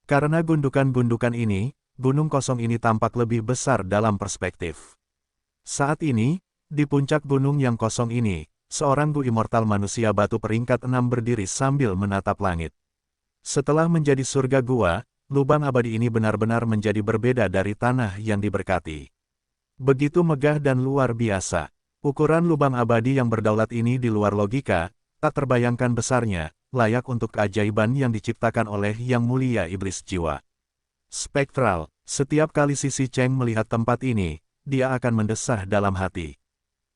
Karena gundukan-gundukan ini, gunung kosong ini tampak lebih besar dalam perspektif. Saat ini, di puncak gunung yang kosong ini, seorang Gu Immortal manusia batu peringkat 6 berdiri sambil menatap langit. Setelah menjadi surga gua, lubang abadi ini benar-benar menjadi berbeda dari tanah yang diberkati. Begitu megah dan luar biasa. Ukuran lubang abadi yang berdaulat ini di luar logika, tak terbayangkan besarnya, layak untuk keajaiban yang diciptakan oleh Yang Mulia Iblis Jiwa. Spektral, setiap kali Sisi Cheng melihat tempat ini, dia akan mendesah dalam hati.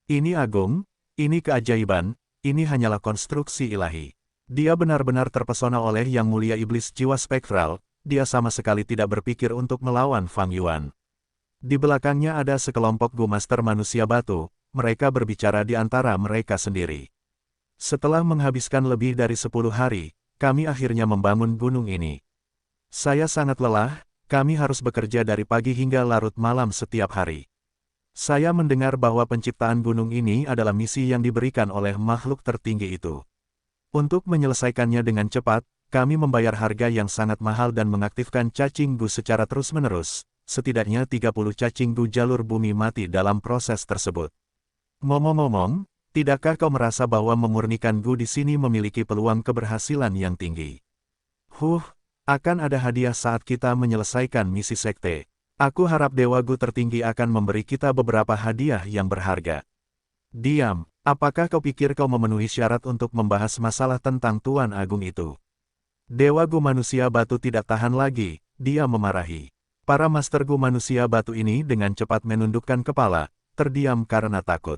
Ini agung, ini keajaiban, ini hanyalah konstruksi ilahi. Dia benar-benar terpesona oleh Yang Mulia Iblis Jiwa Spektral, dia sama sekali tidak berpikir untuk melawan Fang Yuan. Di belakangnya ada sekelompok Gu Master manusia batu, mereka berbicara di antara mereka sendiri. Setelah menghabiskan lebih dari 10 hari, kami akhirnya membangun gunung ini. Saya sangat lelah, kami harus bekerja dari pagi hingga larut malam setiap hari. Saya mendengar bahwa penciptaan gunung ini adalah misi yang diberikan oleh makhluk tertinggi itu. Untuk menyelesaikannya dengan cepat, kami membayar harga yang sangat mahal dan mengaktifkan cacing Gu secara terus-menerus. Setidaknya 30 cacing Gu jalur bumi mati dalam proses tersebut. Ngomong-ngomong, tidakkah kau merasa bahwa memurnikan Gu di sini memiliki peluang keberhasilan yang tinggi? Akan ada hadiah saat kita menyelesaikan misi sekte. Aku harap Dewa Gu tertinggi akan memberi kita beberapa hadiah yang berharga. Diam, apakah kau pikir kau memenuhi syarat untuk membahas masalah tentang Tuan Agung itu? Dewa Gu manusia batu tidak tahan lagi, dia memarahi. Para Master Gu manusia batu ini dengan cepat menundukkan kepala, terdiam karena takut.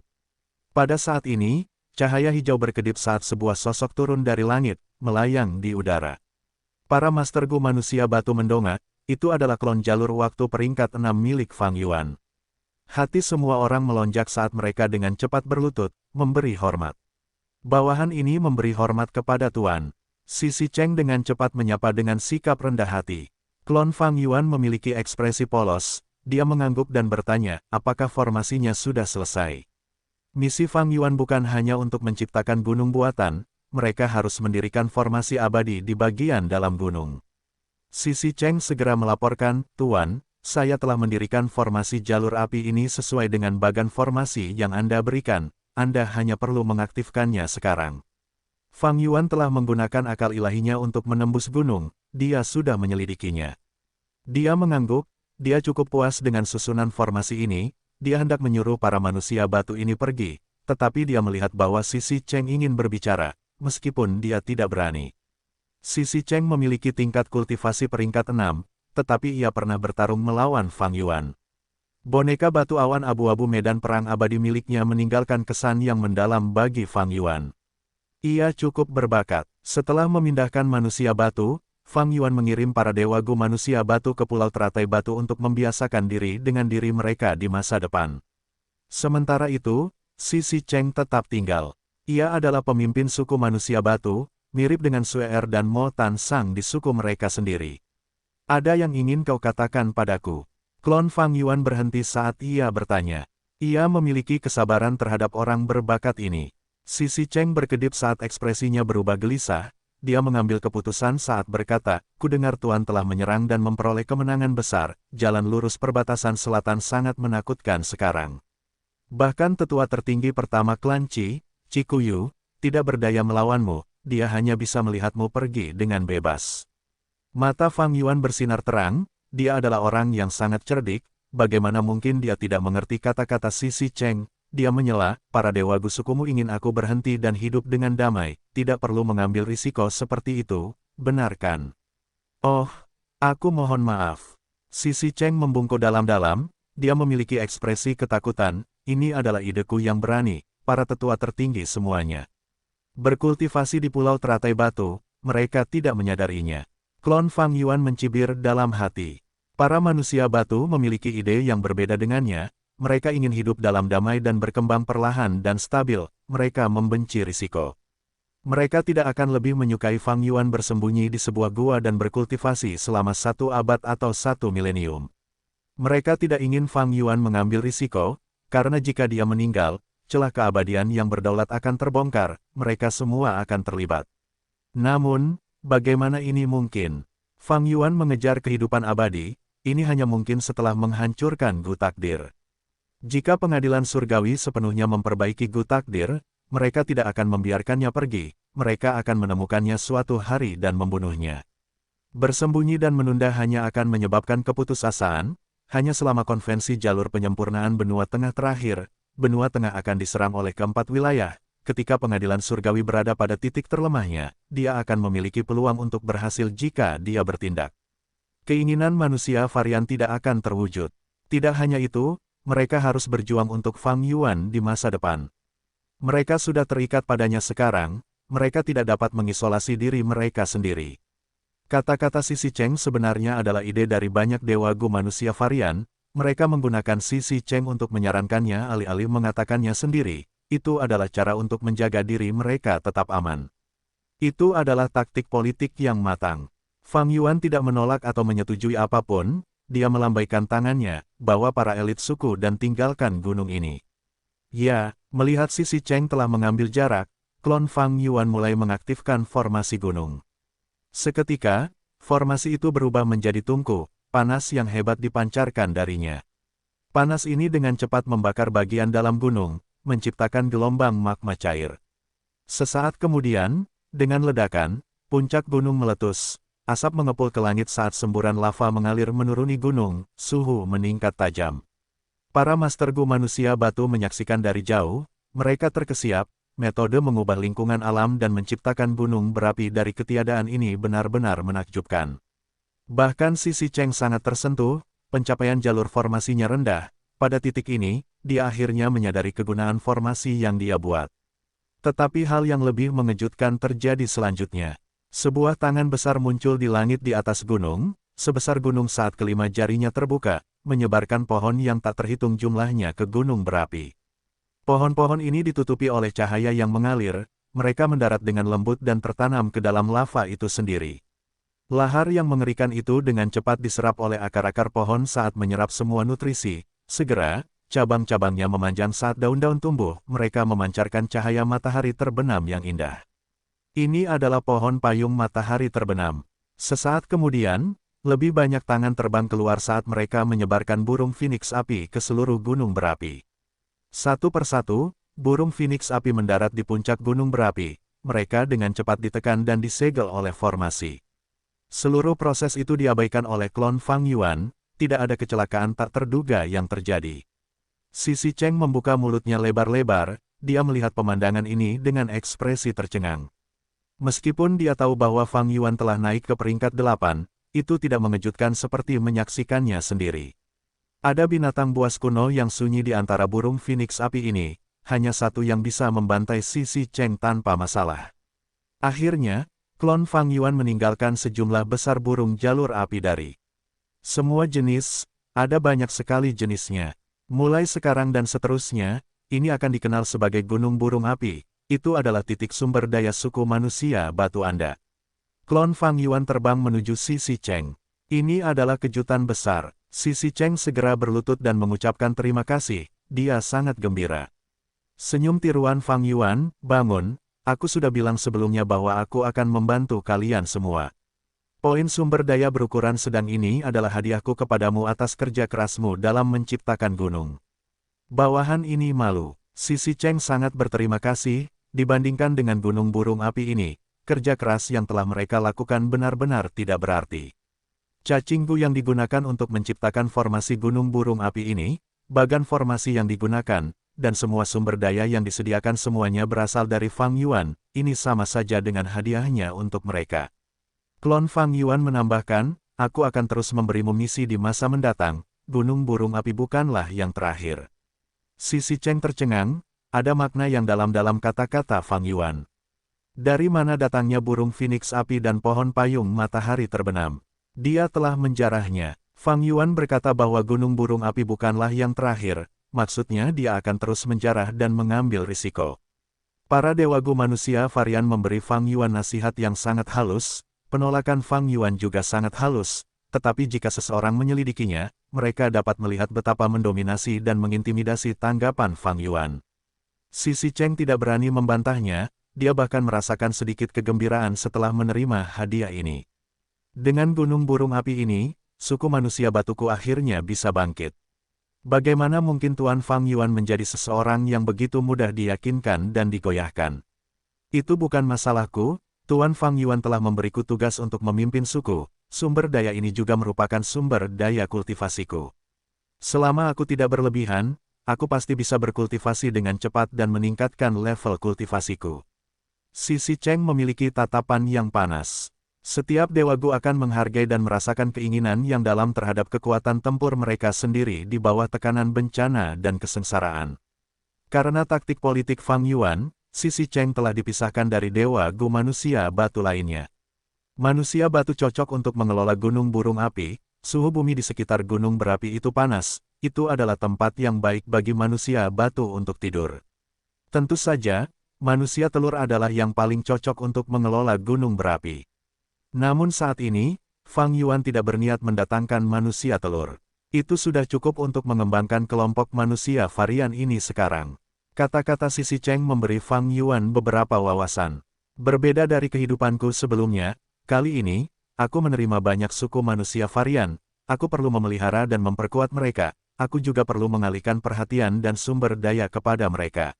Pada saat ini, cahaya hijau berkedip saat sebuah sosok turun dari langit, melayang di udara. Para Master Gu manusia batu mendongak, itu adalah klon jalur waktu peringkat 6 milik Fang Yuan. Hati semua orang melonjak saat mereka dengan cepat berlutut, memberi hormat. Bawahan ini memberi hormat kepada Tuan. Sisi Cheng dengan cepat menyapa dengan sikap rendah hati. Klon Fang Yuan memiliki ekspresi polos, dia mengangguk dan bertanya, apakah formasinya sudah selesai? Misi Fang Yuan bukan hanya untuk menciptakan gunung buatan, mereka harus mendirikan formasi abadi di bagian dalam gunung. Sisi Cheng segera melaporkan, Tuan, saya telah mendirikan formasi jalur api ini sesuai dengan bagan formasi yang Anda berikan, Anda hanya perlu mengaktifkannya sekarang. Fang Yuan telah menggunakan akal ilahinya untuk menembus gunung, dia sudah menyelidikinya. Dia mengangguk, dia cukup puas dengan susunan formasi ini, dia hendak menyuruh para manusia batu ini pergi, tetapi dia melihat bahwa Sisi Cheng ingin berbicara, meskipun dia tidak berani. Sisi Cheng memiliki tingkat kultivasi peringkat 6, tetapi ia pernah bertarung melawan Fang Yuan. Boneka batu awan abu-abu medan perang abadi miliknya meninggalkan kesan yang mendalam bagi Fang Yuan. Ia cukup berbakat. Setelah memindahkan manusia batu, Fang Yuan mengirim para dewa Gu manusia batu ke pulau teratai batu untuk membiasakan diri dengan diri mereka di masa depan. Sementara itu, Sisi Cheng tetap tinggal. Ia adalah pemimpin suku manusia batu, mirip dengan Sue Er dan Mo Tan Sang di suku mereka sendiri. Ada yang ingin kau katakan padaku? Klon Fang Yuan berhenti saat ia bertanya. Ia memiliki kesabaran terhadap orang berbakat ini. Sisi Cheng berkedip saat ekspresinya berubah gelisah, dia mengambil keputusan saat berkata, kudengar Tuan telah menyerang dan memperoleh kemenangan besar, jalan lurus perbatasan selatan sangat menakutkan sekarang. Bahkan tetua tertinggi pertama klan Qi, Cikuyu, tidak berdaya melawanmu, dia hanya bisa melihatmu pergi dengan bebas. Mata Fang Yuan bersinar terang, dia adalah orang yang sangat cerdik, bagaimana mungkin dia tidak mengerti kata-kata Sisi Cheng. Dia menyela, para dewa Gu sukumu ingin aku berhenti dan hidup dengan damai, tidak perlu mengambil risiko seperti itu, benarkan? Oh, aku mohon maaf. Sisi Cheng membungkuk dalam-dalam, dia memiliki ekspresi ketakutan, ini adalah ideku yang berani, para tetua tertinggi semuanya. Berkultivasi di pulau teratai batu, mereka tidak menyadarinya. Klon Fang Yuan mencibir dalam hati. Para manusia batu memiliki ide yang berbeda dengannya, mereka ingin hidup dalam damai dan berkembang perlahan dan stabil, mereka membenci risiko. Mereka tidak akan lebih menyukai Fang Yuan bersembunyi di sebuah gua dan berkultivasi selama 1 abad atau 1 milenium. Mereka tidak ingin Fang Yuan mengambil risiko, karena jika dia meninggal, celah keabadian yang berdaulat akan terbongkar, mereka semua akan terlibat. Namun, bagaimana ini mungkin? Fang Yuan mengejar kehidupan abadi, ini hanya mungkin setelah menghancurkan Gu Takdir. Jika pengadilan surgawi sepenuhnya memperbaiki Gu Takdir, mereka tidak akan membiarkannya pergi, mereka akan menemukannya suatu hari dan membunuhnya. Bersembunyi dan menunda hanya akan menyebabkan keputusasaan, hanya selama konvensi jalur penyempurnaan benua tengah terakhir, benua tengah akan diserang oleh keempat wilayah, ketika pengadilan surgawi berada pada titik terlemahnya, dia akan memiliki peluang untuk berhasil jika dia bertindak. Keinginan manusia varian tidak akan terwujud. Tidak hanya itu, mereka harus berjuang untuk Fang Yuan di masa depan. Mereka sudah terikat padanya sekarang, mereka tidak dapat mengisolasi diri mereka sendiri. Kata-kata Sisi Cheng sebenarnya adalah ide dari banyak dewa Gu manusia varian, mereka menggunakan Sisi Cheng untuk menyarankannya alih-alih mengatakannya sendiri, itu adalah cara untuk menjaga diri mereka tetap aman. Itu adalah taktik politik yang matang. Fang Yuan tidak menolak atau menyetujui apapun, dia melambaikan tangannya, bawa para elit suku dan tinggalkan gunung ini. Ya, melihat Sisi Cheng telah mengambil jarak, klon Fang Yuan mulai mengaktifkan formasi gunung. Seketika, formasi itu berubah menjadi tungku, panas yang hebat dipancarkan darinya. Panas ini dengan cepat membakar bagian dalam gunung, menciptakan gelombang magma cair. Sesaat kemudian, dengan ledakan, puncak gunung meletus, asap mengepul ke langit saat semburan lava mengalir menuruni gunung, suhu meningkat tajam. Para Master Gu manusia batu menyaksikan dari jauh, mereka terkesiap, metode mengubah lingkungan alam dan menciptakan gunung berapi dari ketiadaan ini benar-benar menakjubkan. Bahkan Sisi Cheng sangat tersentuh, pencapaian jalur formasinya rendah, pada titik ini, dia akhirnya menyadari kegunaan formasi yang dia buat. Tetapi hal yang lebih mengejutkan terjadi selanjutnya. Sebuah tangan besar muncul di langit di atas gunung, sebesar gunung saat kelima jarinya terbuka, menyebarkan pohon yang tak terhitung jumlahnya ke gunung berapi. Pohon-pohon ini ditutupi oleh cahaya yang mengalir, mereka mendarat dengan lembut dan tertanam ke dalam lava itu sendiri. Lahar yang mengerikan itu dengan cepat diserap oleh akar-akar pohon saat menyerap semua nutrisi, segera, cabang-cabangnya memanjang saat daun-daun tumbuh, mereka memancarkan cahaya matahari terbenam yang indah. Ini adalah pohon payung matahari terbenam. Sesaat kemudian, lebih banyak tangan terbang keluar saat mereka menyebarkan burung phoenix api ke seluruh gunung berapi. Satu persatu, burung phoenix api mendarat di puncak gunung berapi, mereka dengan cepat ditekan dan disegel oleh formasi. Seluruh proses itu diabaikan oleh klon Fang Yuan, tidak ada kecelakaan tak terduga yang terjadi. Sisi Cheng membuka mulutnya lebar-lebar, dia melihat pemandangan ini dengan ekspresi tercengang. Meskipun dia tahu bahwa Fang Yuan telah naik ke peringkat 8, itu tidak mengejutkan seperti menyaksikannya sendiri. Ada binatang buas kuno yang sunyi di antara burung phoenix api ini, hanya satu yang bisa membantai Sisi Cheng tanpa masalah. Akhirnya, klon Fang Yuan meninggalkan sejumlah besar burung jalur api dari semua jenis, ada banyak sekali jenisnya. Mulai sekarang dan seterusnya, ini akan dikenal sebagai Gunung Burung Api, itu adalah titik sumber daya suku manusia batu Anda. Klon Fang Yuan terbang menuju Sisi Cheng. Ini adalah kejutan besar. Sisi Cheng segera berlutut dan mengucapkan terima kasih, dia sangat gembira. Senyum tiruan Fang Yuan, bangun, aku sudah bilang sebelumnya bahwa aku akan membantu kalian semua. Poin sumber daya berukuran sedang ini adalah hadiahku kepadamu atas kerja kerasmu dalam menciptakan gunung. Bawahan ini malu. Sisi Cheng sangat berterima kasih, dibandingkan dengan gunung burung api ini, kerja keras yang telah mereka lakukan benar-benar tidak berarti. Cacing Gu yang digunakan untuk menciptakan formasi gunung burung api ini, bagan formasi yang digunakan, dan semua sumber daya yang disediakan semuanya berasal dari Fang Yuan, ini sama saja dengan hadiahnya untuk mereka. Klon Fang Yuan menambahkan, aku akan terus memberimu misi di masa mendatang, Gunung Burung Api bukanlah yang terakhir. Sisi Cheng tercengang, ada makna yang dalam-dalam kata-kata Fang Yuan. Dari mana datangnya burung phoenix api dan pohon payung matahari terbenam? Dia telah menjarahnya. Fang Yuan berkata bahwa Gunung Burung Api bukanlah yang terakhir, maksudnya dia akan terus menjarah dan mengambil risiko. Para dewa Gu manusia varian memberi Fang Yuan nasihat yang sangat halus, penolakan Fang Yuan juga sangat halus, tetapi jika seseorang menyelidikinya, mereka dapat melihat betapa mendominasi dan mengintimidasi tanggapan Fang Yuan. Sisi Cheng tidak berani membantahnya, dia bahkan merasakan sedikit kegembiraan setelah menerima hadiah ini. Dengan Gunung Burung Api ini, suku manusia batuku akhirnya bisa bangkit. Bagaimana mungkin Tuan Fang Yuan menjadi seseorang yang begitu mudah diyakinkan dan digoyahkan? Itu bukan masalahku, Tuan Fang Yuan telah memberiku tugas untuk memimpin suku, sumber daya ini juga merupakan sumber daya kultivasiku. Selama aku tidak berlebihan, aku pasti bisa berkultivasi dengan cepat dan meningkatkan level kultivasiku. Sisi Cheng memiliki tatapan yang panas. Setiap dewa Gu akan menghargai dan merasakan keinginan yang dalam terhadap kekuatan tempur mereka sendiri di bawah tekanan bencana dan kesengsaraan. Karena taktik politik Fang Yuan, Sisi Cheng telah dipisahkan dari dewa Gu manusia batu lainnya. Manusia batu cocok untuk mengelola gunung burung api, suhu bumi di sekitar gunung berapi itu panas, itu adalah tempat yang baik bagi manusia batu untuk tidur. Tentu saja, manusia telur adalah yang paling cocok untuk mengelola gunung berapi. Namun saat ini, Fang Yuan tidak berniat mendatangkan manusia telur. Itu sudah cukup untuk mengembangkan kelompok manusia varian ini sekarang. Kata-kata Sisi Cheng memberi Fang Yuan beberapa wawasan. Berbeda dari kehidupanku sebelumnya, kali ini, aku menerima banyak suku manusia varian, aku perlu memelihara dan memperkuat mereka, aku juga perlu mengalihkan perhatian dan sumber daya kepada mereka.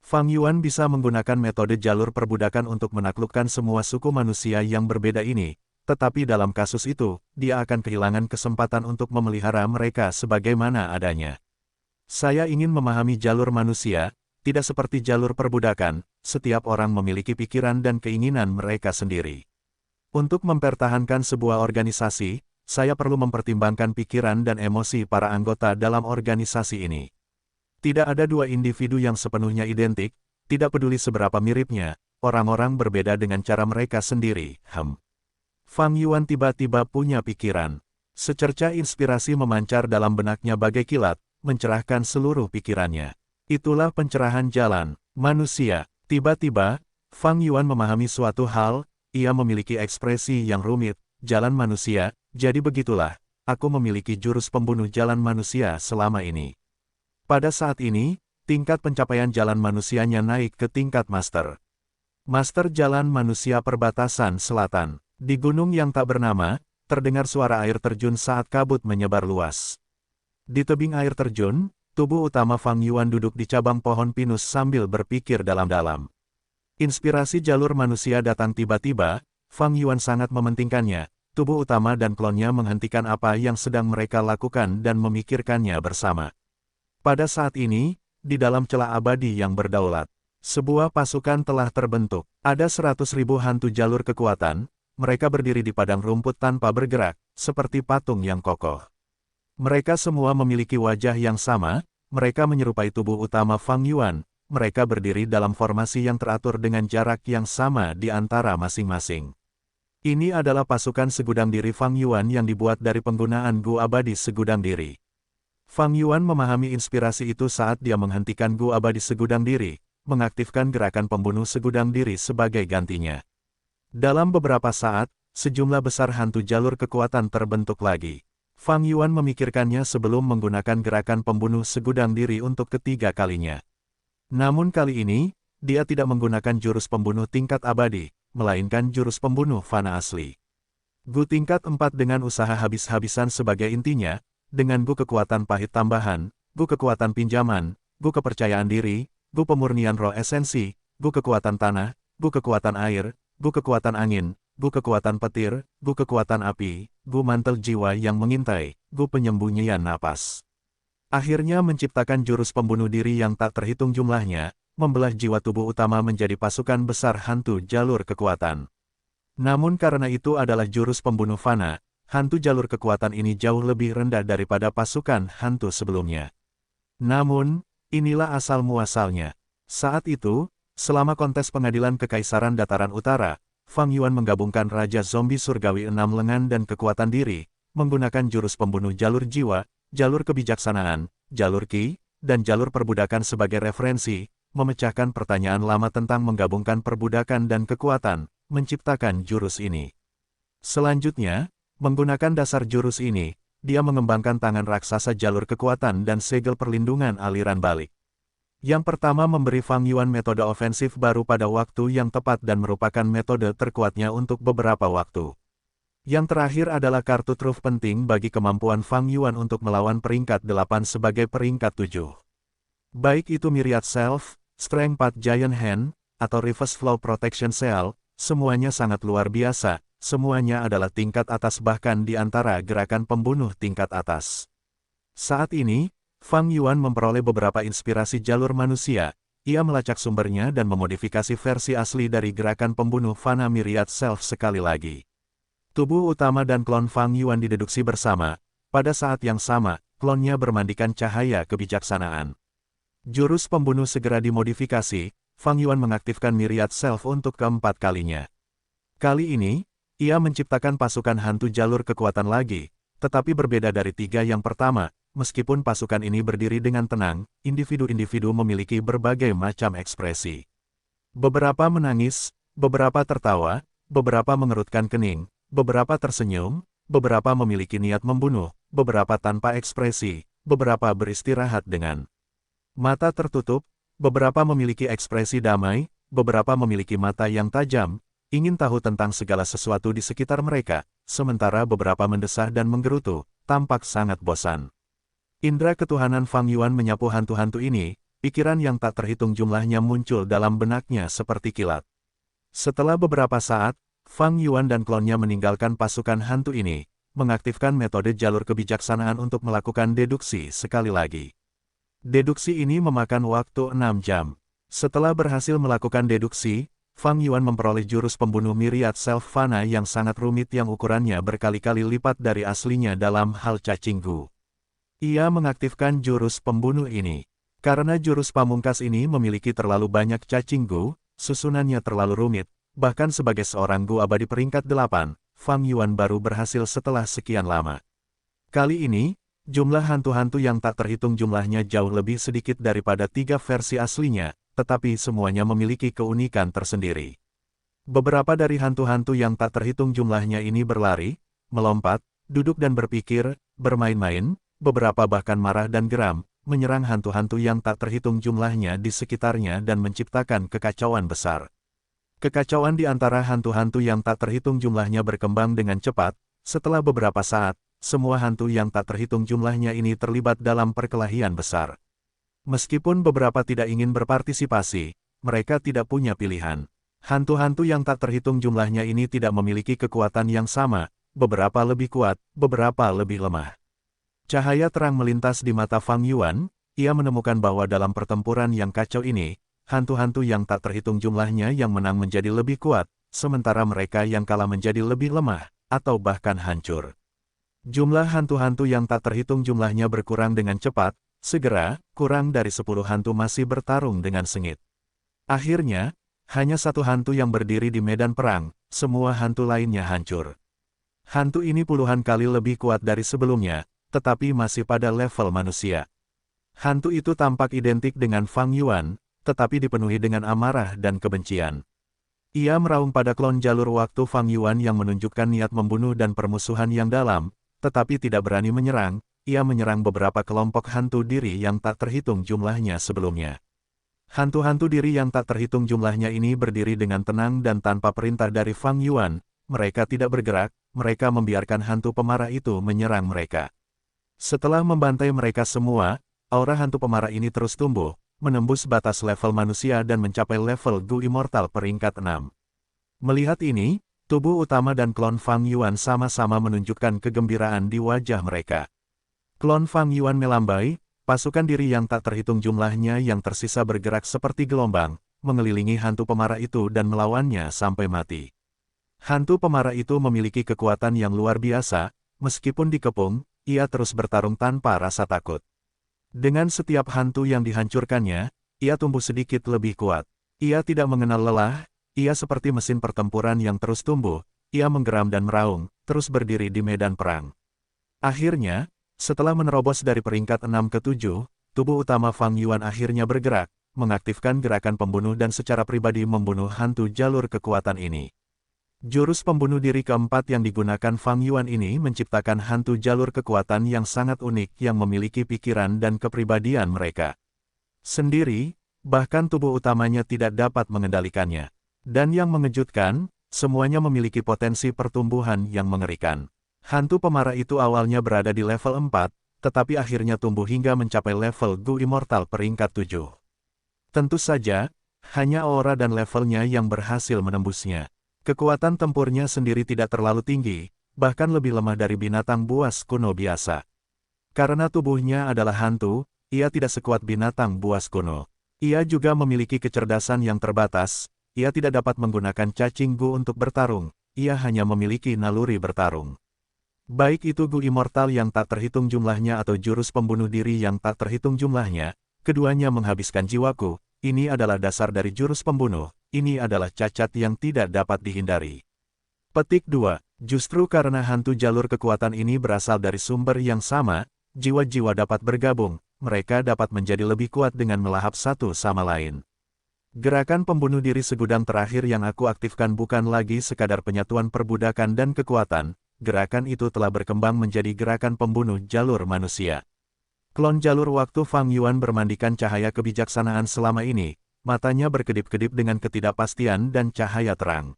Fang Yuan bisa menggunakan metode jalur perbudakan untuk menaklukkan semua suku manusia yang berbeda ini, tetapi dalam kasus itu, dia akan kehilangan kesempatan untuk memelihara mereka sebagaimana adanya. Saya ingin memahami jalur manusia, tidak seperti jalur perbudakan, setiap orang memiliki pikiran dan keinginan mereka sendiri. Untuk mempertahankan sebuah organisasi, saya perlu mempertimbangkan pikiran dan emosi para anggota dalam organisasi ini. Tidak ada dua individu yang sepenuhnya identik, tidak peduli seberapa miripnya, orang-orang berbeda dengan cara mereka sendiri. Fang Yuan tiba-tiba punya pikiran. Secerca inspirasi memancar dalam benaknya bagai kilat, mencerahkan seluruh pikirannya. Itulah pencerahan jalan manusia. Tiba-tiba, Fang Yuan memahami suatu hal, ia memiliki ekspresi yang rumit, jalan manusia, jadi begitulah, aku memiliki jurus pembunuh jalan manusia selama ini. Pada saat ini, tingkat pencapaian jalan manusianya naik ke tingkat master. Master Jalan Manusia Perbatasan Selatan. Di gunung yang tak bernama, terdengar suara air terjun saat kabut menyebar luas. Di tebing air terjun, tubuh utama Fang Yuan duduk di cabang pohon pinus sambil berpikir dalam-dalam. Inspirasi jalur manusia datang tiba-tiba, Fang Yuan sangat mementingkannya, tubuh utama dan klonnya menghentikan apa yang sedang mereka lakukan dan memikirkannya bersama. Pada saat ini, di dalam celah abadi yang berdaulat, sebuah pasukan telah terbentuk. Ada 100.000 hantu jalur kekuatan, mereka berdiri di padang rumput tanpa bergerak, seperti patung yang kokoh. Mereka semua memiliki wajah yang sama, mereka menyerupai tubuh utama Fang Yuan, mereka berdiri dalam formasi yang teratur dengan jarak yang sama di antara masing-masing. Ini adalah pasukan segudang diri Fang Yuan yang dibuat dari penggunaan Gu abadi segudang diri. Fang Yuan memahami inspirasi itu saat dia menghentikan Gu abadi segudang diri, mengaktifkan gerakan pembunuh segudang diri sebagai gantinya. Dalam beberapa saat, sejumlah besar hantu jalur kekuatan terbentuk lagi. Fang Yuan memikirkannya sebelum menggunakan gerakan pembunuh segudang diri untuk ketiga kalinya. Namun kali ini, dia tidak menggunakan jurus pembunuh tingkat abadi, melainkan jurus pembunuh fana asli. Gu tingkat 4 dengan usaha habis-habisan sebagai intinya, dengan Gu kekuatan pahit tambahan, Gu kekuatan pinjaman, Gu kepercayaan diri, Gu pemurnian roh esensi, Gu kekuatan tanah, Gu kekuatan air, Gu kekuatan angin, Gu kekuatan petir, Gu kekuatan api, Gu mantel jiwa yang mengintai, Gu penyembunyian napas. Akhirnya menciptakan jurus pembunuh diri yang tak terhitung jumlahnya, membelah jiwa tubuh utama menjadi pasukan besar hantu jalur kekuatan. Namun karena itu adalah jurus pembunuh fana, hantu jalur kekuatan ini jauh lebih rendah daripada pasukan hantu sebelumnya. Namun, inilah asal-muasalnya. Saat itu, selama kontes pengadilan Kekaisaran Dataran Utara, Fang Yuan menggabungkan Raja Zombie Surgawi 6 lengan dan kekuatan diri, menggunakan jurus pembunuh jalur jiwa, jalur kebijaksanaan, jalur Qi, dan jalur perbudakan sebagai referensi, memecahkan pertanyaan lama tentang menggabungkan perbudakan dan kekuatan, menciptakan jurus ini. Selanjutnya, menggunakan dasar jurus ini, dia mengembangkan tangan raksasa jalur kekuatan dan segel perlindungan aliran balik. Yang pertama memberi Fang Yuan metode ofensif baru pada waktu yang tepat dan merupakan metode terkuatnya untuk beberapa waktu. Yang terakhir adalah kartu truf penting bagi kemampuan Fang Yuan untuk melawan peringkat 8 sebagai peringkat 7. Baik itu Myriad Self, Strength 4 Giant Hand, atau Reverse Flow Protection Cell, semuanya sangat luar biasa, semuanya adalah tingkat atas bahkan di antara gerakan pembunuh tingkat atas. Saat ini, Fang Yuan memperoleh beberapa inspirasi jalur manusia, ia melacak sumbernya dan memodifikasi versi asli dari gerakan pembunuh Fana Myriad Self sekali lagi. Tubuh utama dan klon Fang Yuan dideduksi bersama, pada saat yang sama, klonnya bermandikan cahaya kebijaksanaan. Jurus pembunuh segera dimodifikasi, Fang Yuan mengaktifkan Myriad Self untuk keempat kalinya. Kali ini, ia menciptakan pasukan hantu jalur kekuatan lagi, tetapi berbeda dari 3 yang pertama. Meskipun pasukan ini berdiri dengan tenang, individu-individu memiliki berbagai macam ekspresi. Beberapa menangis, beberapa tertawa, beberapa mengerutkan kening, beberapa tersenyum, beberapa memiliki niat membunuh, beberapa tanpa ekspresi, beberapa beristirahat dengan mata tertutup, beberapa memiliki ekspresi damai, beberapa memiliki mata yang tajam, ingin tahu tentang segala sesuatu di sekitar mereka, sementara beberapa mendesah dan menggerutu, tampak sangat bosan. Indra ketuhanan Fang Yuan menyapu hantu-hantu ini, pikiran yang tak terhitung jumlahnya muncul dalam benaknya seperti kilat. Setelah beberapa saat, Fang Yuan dan klonnya meninggalkan pasukan hantu ini, mengaktifkan metode jalur kebijaksanaan untuk melakukan deduksi sekali lagi. Deduksi ini memakan waktu 6 jam. Setelah berhasil melakukan deduksi, Fang Yuan memperoleh jurus pembunuh Myriad Self Fana yang sangat rumit yang ukurannya berkali-kali lipat dari aslinya dalam hal cacing gu. Ia mengaktifkan jurus pembunuh ini. Karena jurus pamungkas ini memiliki terlalu banyak cacing gu, susunannya terlalu rumit, bahkan sebagai seorang gu abadi peringkat 8, Fang Yuan baru berhasil setelah sekian lama. Kali ini, jumlah hantu-hantu yang tak terhitung jumlahnya jauh lebih sedikit daripada 3 versi aslinya, tetapi semuanya memiliki keunikan tersendiri. Beberapa dari hantu-hantu yang tak terhitung jumlahnya ini berlari, melompat, duduk dan berpikir, bermain-main, beberapa bahkan marah dan geram, menyerang hantu-hantu yang tak terhitung jumlahnya di sekitarnya dan menciptakan kekacauan besar. Kekacauan di antara hantu-hantu yang tak terhitung jumlahnya berkembang dengan cepat, setelah beberapa saat, semua hantu yang tak terhitung jumlahnya ini terlibat dalam perkelahian besar. Meskipun beberapa tidak ingin berpartisipasi, mereka tidak punya pilihan. Hantu-hantu yang tak terhitung jumlahnya ini tidak memiliki kekuatan yang sama, beberapa lebih kuat, beberapa lebih lemah. Cahaya terang melintas di mata Fang Yuan, ia menemukan bahwa dalam pertempuran yang kacau ini, hantu-hantu yang tak terhitung jumlahnya yang menang menjadi lebih kuat, sementara mereka yang kalah menjadi lebih lemah, atau bahkan hancur. Jumlah hantu-hantu yang tak terhitung jumlahnya berkurang dengan cepat, segera, kurang dari 10 hantu masih bertarung dengan sengit. Akhirnya, hanya satu hantu yang berdiri di medan perang, semua hantu lainnya hancur. Hantu ini puluhan kali lebih kuat dari sebelumnya, tetapi masih pada level manusia. Hantu itu tampak identik dengan Fang Yuan, tetapi dipenuhi dengan amarah dan kebencian. Ia meraung pada klon jalur waktu Fang Yuan yang menunjukkan niat membunuh dan permusuhan yang dalam, tetapi tidak berani menyerang, ia menyerang beberapa kelompok hantu diri yang tak terhitung jumlahnya sebelumnya. Hantu-hantu diri yang tak terhitung jumlahnya ini berdiri dengan tenang dan tanpa perintah dari Fang Yuan, mereka tidak bergerak, mereka membiarkan hantu pemarah itu menyerang mereka. Setelah membantai mereka semua, aura hantu pemarah ini terus tumbuh, menembus batas level manusia dan mencapai level Gu Immortal peringkat 6. Melihat ini, tubuh utama dan klon Fang Yuan sama-sama menunjukkan kegembiraan di wajah mereka. Klon Fang Yuan melambai, pasukan diri yang tak terhitung jumlahnya yang tersisa bergerak seperti gelombang, mengelilingi hantu pemarah itu dan melawannya sampai mati. Hantu pemarah itu memiliki kekuatan yang luar biasa, meskipun dikepung, ia terus bertarung tanpa rasa takut. Dengan setiap hantu yang dihancurkannya, ia tumbuh sedikit lebih kuat. Ia tidak mengenal lelah, ia seperti mesin pertempuran yang terus tumbuh, ia menggeram dan meraung, terus berdiri di medan perang. Akhirnya, setelah menerobos dari peringkat 6 ke 7, tubuh utama Fang Yuan akhirnya bergerak, mengaktifkan gerakan pembunuh dan secara pribadi membunuh hantu jalur kekuatan ini. Jurus pembunuh diri keempat yang digunakan Fang Yuan ini menciptakan hantu jalur kekuatan yang sangat unik yang memiliki pikiran dan kepribadian mereka sendiri, bahkan tubuh utamanya tidak dapat mengendalikannya. Dan yang mengejutkan, semuanya memiliki potensi pertumbuhan yang mengerikan. Hantu pemarah itu awalnya berada di level 4, tetapi akhirnya tumbuh hingga mencapai level Gu Immortal peringkat 7. Tentu saja, hanya aura dan levelnya yang berhasil menembusnya. Kekuatan tempurnya sendiri tidak terlalu tinggi, bahkan lebih lemah dari binatang buas kuno biasa. Karena tubuhnya adalah hantu, ia tidak sekuat binatang buas kuno. Ia juga memiliki kecerdasan yang terbatas, ia tidak dapat menggunakan cacing Gu untuk bertarung, ia hanya memiliki naluri bertarung. Baik itu Gu Immortal yang tak terhitung jumlahnya atau jurus pembunuh diri yang tak terhitung jumlahnya, keduanya menghabiskan jiwaku, ini adalah dasar dari jurus pembunuh, ini adalah cacat yang tidak dapat dihindari. Petik 2. Justru karena hantu jalur kekuatan ini berasal dari sumber yang sama, jiwa-jiwa dapat bergabung, mereka dapat menjadi lebih kuat dengan melahap satu sama lain. Gerakan pembunuh diri segudang terakhir yang aku aktifkan bukan lagi sekadar penyatuan perbudakan dan kekuatan, gerakan itu telah berkembang menjadi gerakan pembunuh jalur manusia. Klon jalur waktu Fang Yuan bermandikan cahaya kebijaksanaan selama ini, matanya berkedip-kedip dengan ketidakpastian dan cahaya terang.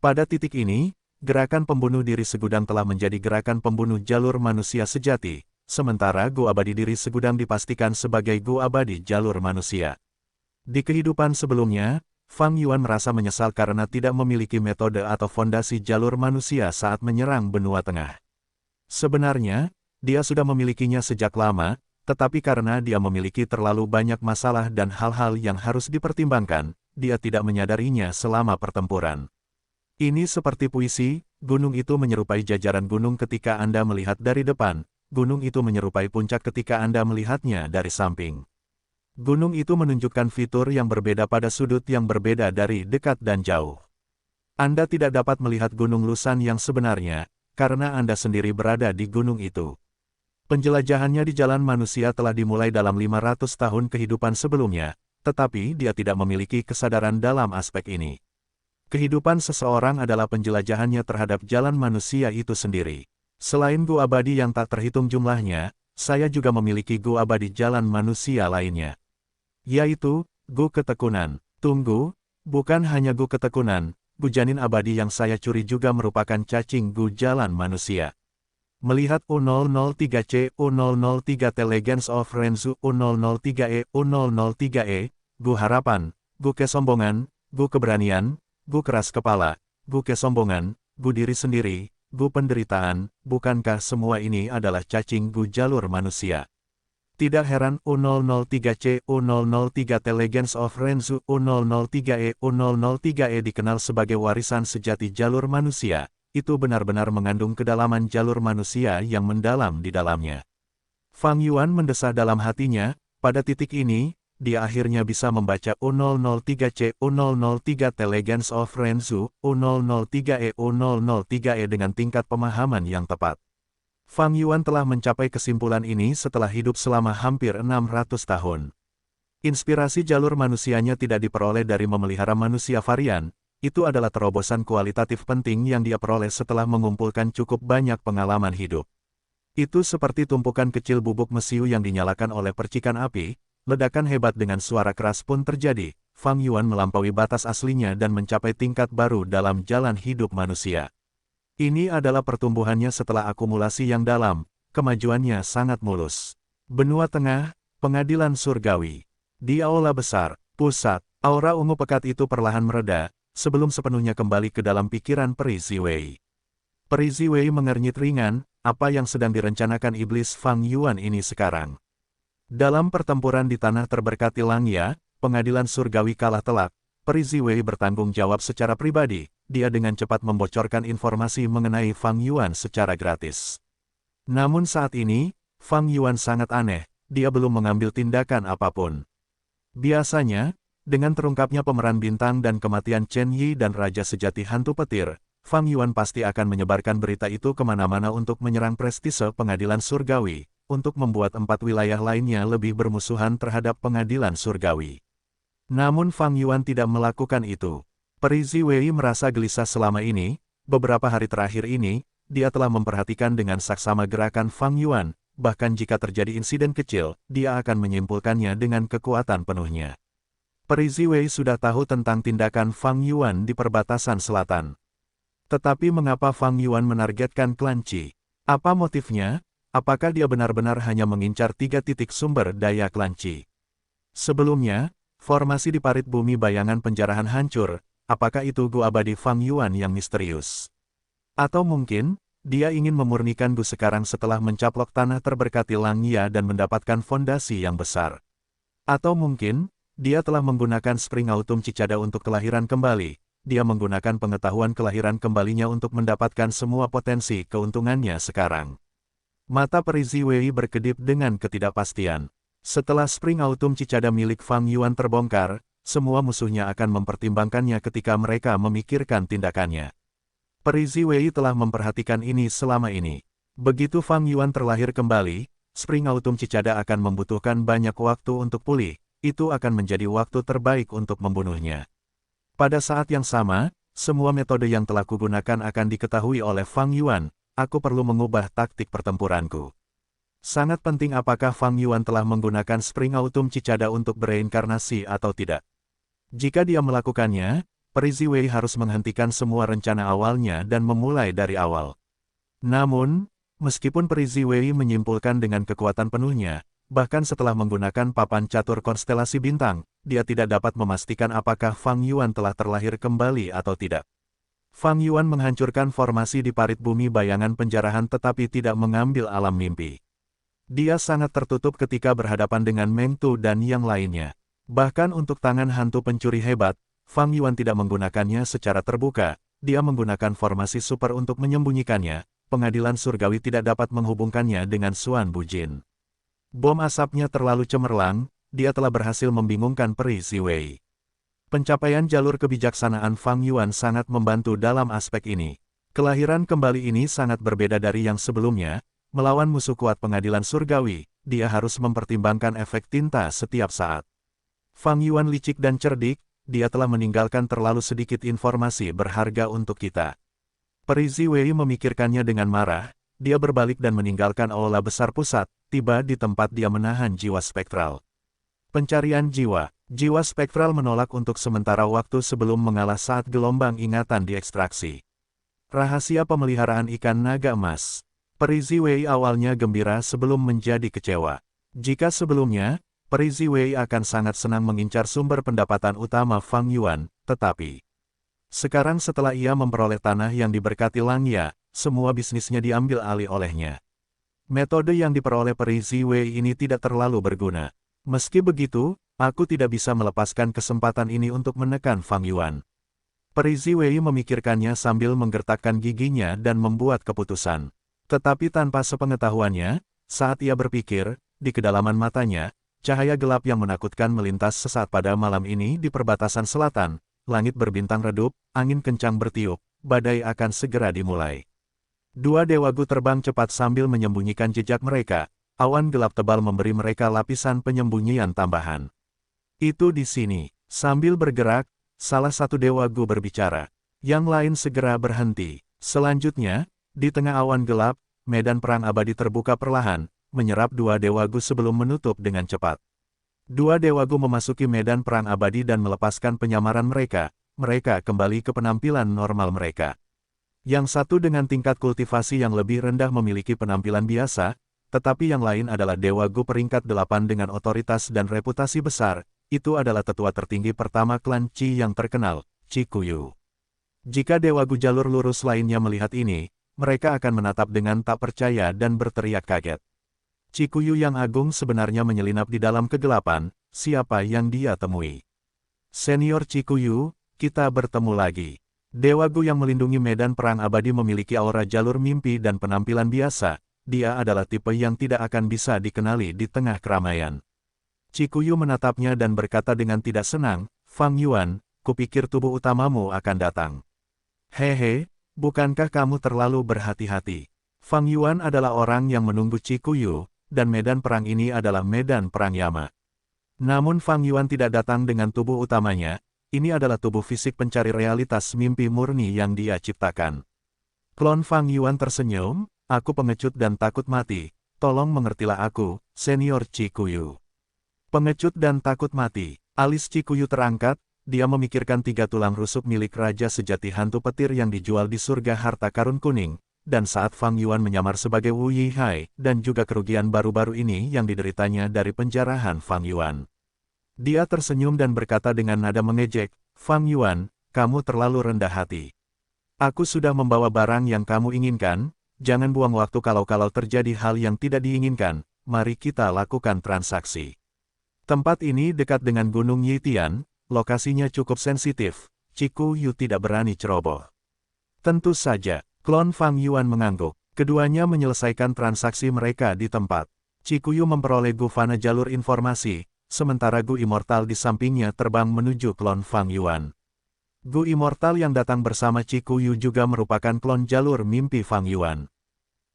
Pada titik ini, gerakan pembunuh diri segudang telah menjadi gerakan pembunuh jalur manusia sejati, sementara Gu abadi diri segudang dipastikan sebagai Gu abadi jalur manusia. Di kehidupan sebelumnya, Fang Yuan merasa menyesal karena tidak memiliki metode atau fondasi jalur manusia saat menyerang benua tengah. Sebenarnya, dia sudah memilikinya sejak lama, tetapi karena dia memiliki terlalu banyak masalah dan hal-hal yang harus dipertimbangkan, dia tidak menyadarinya selama pertempuran. Ini seperti puisi, gunung itu menyerupai jajaran gunung ketika Anda melihat dari depan, gunung itu menyerupai puncak ketika Anda melihatnya dari samping. Gunung itu menunjukkan fitur yang berbeda pada sudut yang berbeda dari dekat dan jauh. Anda tidak dapat melihat Gunung Lusan yang sebenarnya, karena Anda sendiri berada di gunung itu. Penjelajahannya di jalan manusia telah dimulai dalam 500 tahun kehidupan sebelumnya, tetapi dia tidak memiliki kesadaran dalam aspek ini. Kehidupan seseorang adalah penjelajahannya terhadap jalan manusia itu sendiri. Selain Gu abadi yang tak terhitung jumlahnya, saya juga memiliki Gu abadi jalan manusia lainnya. Yaitu, Gu ketekunan. Tunggu, bukan hanya Gu ketekunan, Gu janin abadi yang saya curi juga merupakan cacing Gu jalan manusia. Melihat U003C, U003T Legends of Renzu, U003E, U003E, Gu harapan, Gu kesombongan, Gu keberanian, Gu keras kepala, Gu kesombongan, Gu diri sendiri, Gu penderitaan, bukankah semua ini adalah cacing Gu jalur manusia? Tidak heran U003C, U003T Legends of Renzu, U003E, U003E dikenal sebagai warisan sejati jalur manusia, itu benar-benar mengandung kedalaman jalur manusia yang mendalam di dalamnya. Fang Yuan mendesah dalam hatinya, pada titik ini, dia akhirnya bisa membaca U003C, U003T Legends of Renzu, U003E, U003E dengan tingkat pemahaman yang tepat. Fang Yuan telah mencapai kesimpulan ini setelah hidup selama hampir 600 tahun. Inspirasi jalur manusianya tidak diperoleh dari memelihara manusia varian, itu adalah terobosan kualitatif penting yang dia peroleh setelah mengumpulkan cukup banyak pengalaman hidup. Itu seperti tumpukan kecil bubuk mesiu yang dinyalakan oleh percikan api, ledakan hebat dengan suara keras pun terjadi. Fang Yuan melampaui batas aslinya dan mencapai tingkat baru dalam jalan hidup manusia. Ini adalah pertumbuhannya setelah akumulasi yang dalam, kemajuannya sangat mulus. Benua Tengah, pengadilan surgawi. Di aula besar, pusat, aura ungu pekat itu perlahan mereda, sebelum sepenuhnya kembali ke dalam pikiran Peri Ziwei. Peri Ziwei mengernyit ringan, apa yang sedang direncanakan iblis Fang Yuan ini sekarang. Dalam pertempuran di tanah terberkati Langya, pengadilan surgawi kalah telak, Peri Ziwei bertanggung jawab secara pribadi, dia dengan cepat membocorkan informasi mengenai Fang Yuan secara gratis. Namun saat ini, Fang Yuan sangat aneh, dia belum mengambil tindakan apapun. Biasanya, dengan terungkapnya pemeran bintang dan kematian Chen Yi dan Raja Sejati Hantu Petir, Fang Yuan pasti akan menyebarkan berita itu kemana-mana untuk menyerang prestise pengadilan surgawi, untuk membuat 4 wilayah lainnya lebih bermusuhan terhadap pengadilan surgawi. Namun Fang Yuan tidak melakukan itu. Peri Ziwei merasa gelisah selama ini, beberapa hari terakhir ini, dia telah memperhatikan dengan saksama gerakan Fang Yuan, bahkan jika terjadi insiden kecil, dia akan menyimpulkannya dengan kekuatan penuhnya. Peri Ziwei sudah tahu tentang tindakan Fang Yuan di perbatasan selatan. Tetapi mengapa Fang Yuan menargetkan klan Qi? Apa motifnya? Apakah dia benar-benar hanya mengincar 3 titik sumber daya klan Qi? Sebelumnya, formasi di parit bumi bayangan penjarahan hancur, apakah itu Gu abadi Fang Yuan yang misterius? Atau mungkin, dia ingin memurnikan Gu sekarang setelah mencaplok tanah terberkati Langya dan mendapatkan fondasi yang besar. Atau mungkin, dia telah menggunakan Spring Autumn Cicada untuk kelahiran kembali, dia menggunakan pengetahuan kelahiran kembalinya untuk mendapatkan semua potensi keuntungannya sekarang. Mata Peri Ziwei berkedip dengan ketidakpastian. Setelah Spring Autumn Cicada milik Fang Yuan terbongkar, semua musuhnya akan mempertimbangkannya ketika mereka memikirkan tindakannya. Peri Ziwei telah memperhatikan ini selama ini. Begitu Fang Yuan terlahir kembali, Spring Autumn Cicada akan membutuhkan banyak waktu untuk pulih, itu akan menjadi waktu terbaik untuk membunuhnya. Pada saat yang sama, semua metode yang telah kugunakan akan diketahui oleh Fang Yuan, aku perlu mengubah taktik pertempuranku. Sangat penting apakah Fang Yuan telah menggunakan Spring Autumn Cicada untuk bereinkarnasi atau tidak. Jika dia melakukannya, Peri Ziwei harus menghentikan semua rencana awalnya dan memulai dari awal. Namun, meskipun Peri Ziwei menyimpulkan dengan kekuatan penuhnya, bahkan setelah menggunakan papan catur konstelasi bintang, dia tidak dapat memastikan apakah Fang Yuan telah terlahir kembali atau tidak. Fang Yuan menghancurkan formasi di parit bumi bayangan penjarahan tetapi tidak mengambil alam mimpi. Dia sangat tertutup ketika berhadapan dengan Meng Tu dan yang lainnya. Bahkan untuk tangan hantu pencuri hebat, Fang Yuan tidak menggunakannya secara terbuka, dia menggunakan formasi super untuk menyembunyikannya, pengadilan surgawi tidak dapat menghubungkannya dengan Xuan Bujin. Bom asapnya terlalu cemerlang, dia telah berhasil membingungkan Peri Ziwei. Pencapaian jalur kebijaksanaan Fang Yuan sangat membantu dalam aspek ini. Kelahiran kembali ini sangat berbeda dari yang sebelumnya. Melawan musuh kuat pengadilan surgawi, dia harus mempertimbangkan efek tinta setiap saat. Fang Yuan licik dan cerdik, dia telah meninggalkan terlalu sedikit informasi berharga untuk kita. Peri Ziwei memikirkannya dengan marah, dia berbalik dan meninggalkan aula besar pusat, tiba di tempat dia menahan jiwa spektral. Pencarian jiwa. Jiwa spektral menolak untuk sementara waktu sebelum mengalah saat gelombang ingatan diekstraksi. Rahasia pemeliharaan ikan naga emas. Peri Ziwei awalnya gembira sebelum menjadi kecewa. Jika sebelumnya, Peri Ziwei akan sangat senang mengincar sumber pendapatan utama Fang Yuan, tetapi sekarang setelah ia memperoleh tanah yang diberkati Langya, semua bisnisnya diambil alih olehnya. Metode yang diperoleh Peri Ziwei ini tidak terlalu berguna. Meski begitu, aku tidak bisa melepaskan kesempatan ini untuk menekan Fang Yuan. Peri Ziwei memikirkannya sambil menggertakkan giginya dan membuat keputusan. Tetapi tanpa sepengetahuannya, saat ia berpikir, di kedalaman matanya, cahaya gelap yang menakutkan melintas sesaat pada malam ini di perbatasan selatan, langit berbintang redup, angin kencang bertiup, badai akan segera dimulai. Dua dewa Gu terbang cepat sambil menyembunyikan jejak mereka, awan gelap tebal memberi mereka lapisan penyembunyian tambahan. Itu di sini, sambil bergerak, salah satu dewa Gu berbicara, yang lain segera berhenti. Selanjutnya, di tengah awan gelap, medan perang abadi terbuka perlahan, menyerap dua dewa Gu sebelum menutup dengan cepat. Dua dewa Gu memasuki medan perang abadi dan melepaskan penyamaran mereka, mereka kembali ke penampilan normal mereka. Yang satu dengan tingkat kultivasi yang lebih rendah memiliki penampilan biasa, tetapi yang lain adalah dewa Gu peringkat 8 dengan otoritas dan reputasi besar, itu adalah tetua tertinggi pertama klan Qi yang terkenal, Qi Kuyu. Jika dewa Gu jalur lurus lainnya melihat ini, mereka akan menatap dengan tak percaya dan berteriak kaget. Qi Kuyu yang agung sebenarnya menyelinap di dalam kegelapan, siapa yang dia temui? Senior Qi Kuyu, kita bertemu lagi. Dewa Gu yang melindungi medan perang abadi memiliki aura jalur mimpi dan penampilan biasa, dia adalah tipe yang tidak akan bisa dikenali di tengah keramaian. Cikuyu menatapnya dan berkata dengan tidak senang, Fang Yuan, kupikir tubuh utamamu akan datang. Hehe, bukankah kamu terlalu berhati-hati? Fang Yuan adalah orang yang menunggu Cikuyu, dan medan perang ini adalah medan perang Yama. Namun Fang Yuan tidak datang dengan tubuh utamanya, ini adalah tubuh fisik pencari realitas mimpi murni yang dia ciptakan. Klon Fang Yuan tersenyum, aku pengecut dan takut mati, tolong mengertilah aku, senior Cikuyu. Pengecut dan takut mati, alis Cikuyu terangkat, dia memikirkan 3 tulang rusuk milik Raja Sejati Hantu Petir yang dijual di surga harta karun kuning, dan saat Fang Yuan menyamar sebagai Wu Yihai, dan juga kerugian baru-baru ini yang dideritanya dari penjarahan Fang Yuan. Dia tersenyum dan berkata dengan nada mengejek, Fang Yuan, kamu terlalu rendah hati. Aku sudah membawa barang yang kamu inginkan, jangan buang waktu kalau terjadi hal yang tidak diinginkan, mari kita lakukan transaksi. Tempat ini dekat dengan Gunung Yitian, lokasinya cukup sensitif, Cikuyu tidak berani ceroboh. Tentu saja, klon Fang Yuan mengangguk, keduanya menyelesaikan transaksi mereka di tempat. Cikuyu memperoleh Gufana jalur informasi, sementara Gu Immortal di sampingnya terbang menuju klon Fang Yuan. Gu Immortal yang datang bersama Cikuyu juga merupakan klon jalur mimpi Fang Yuan.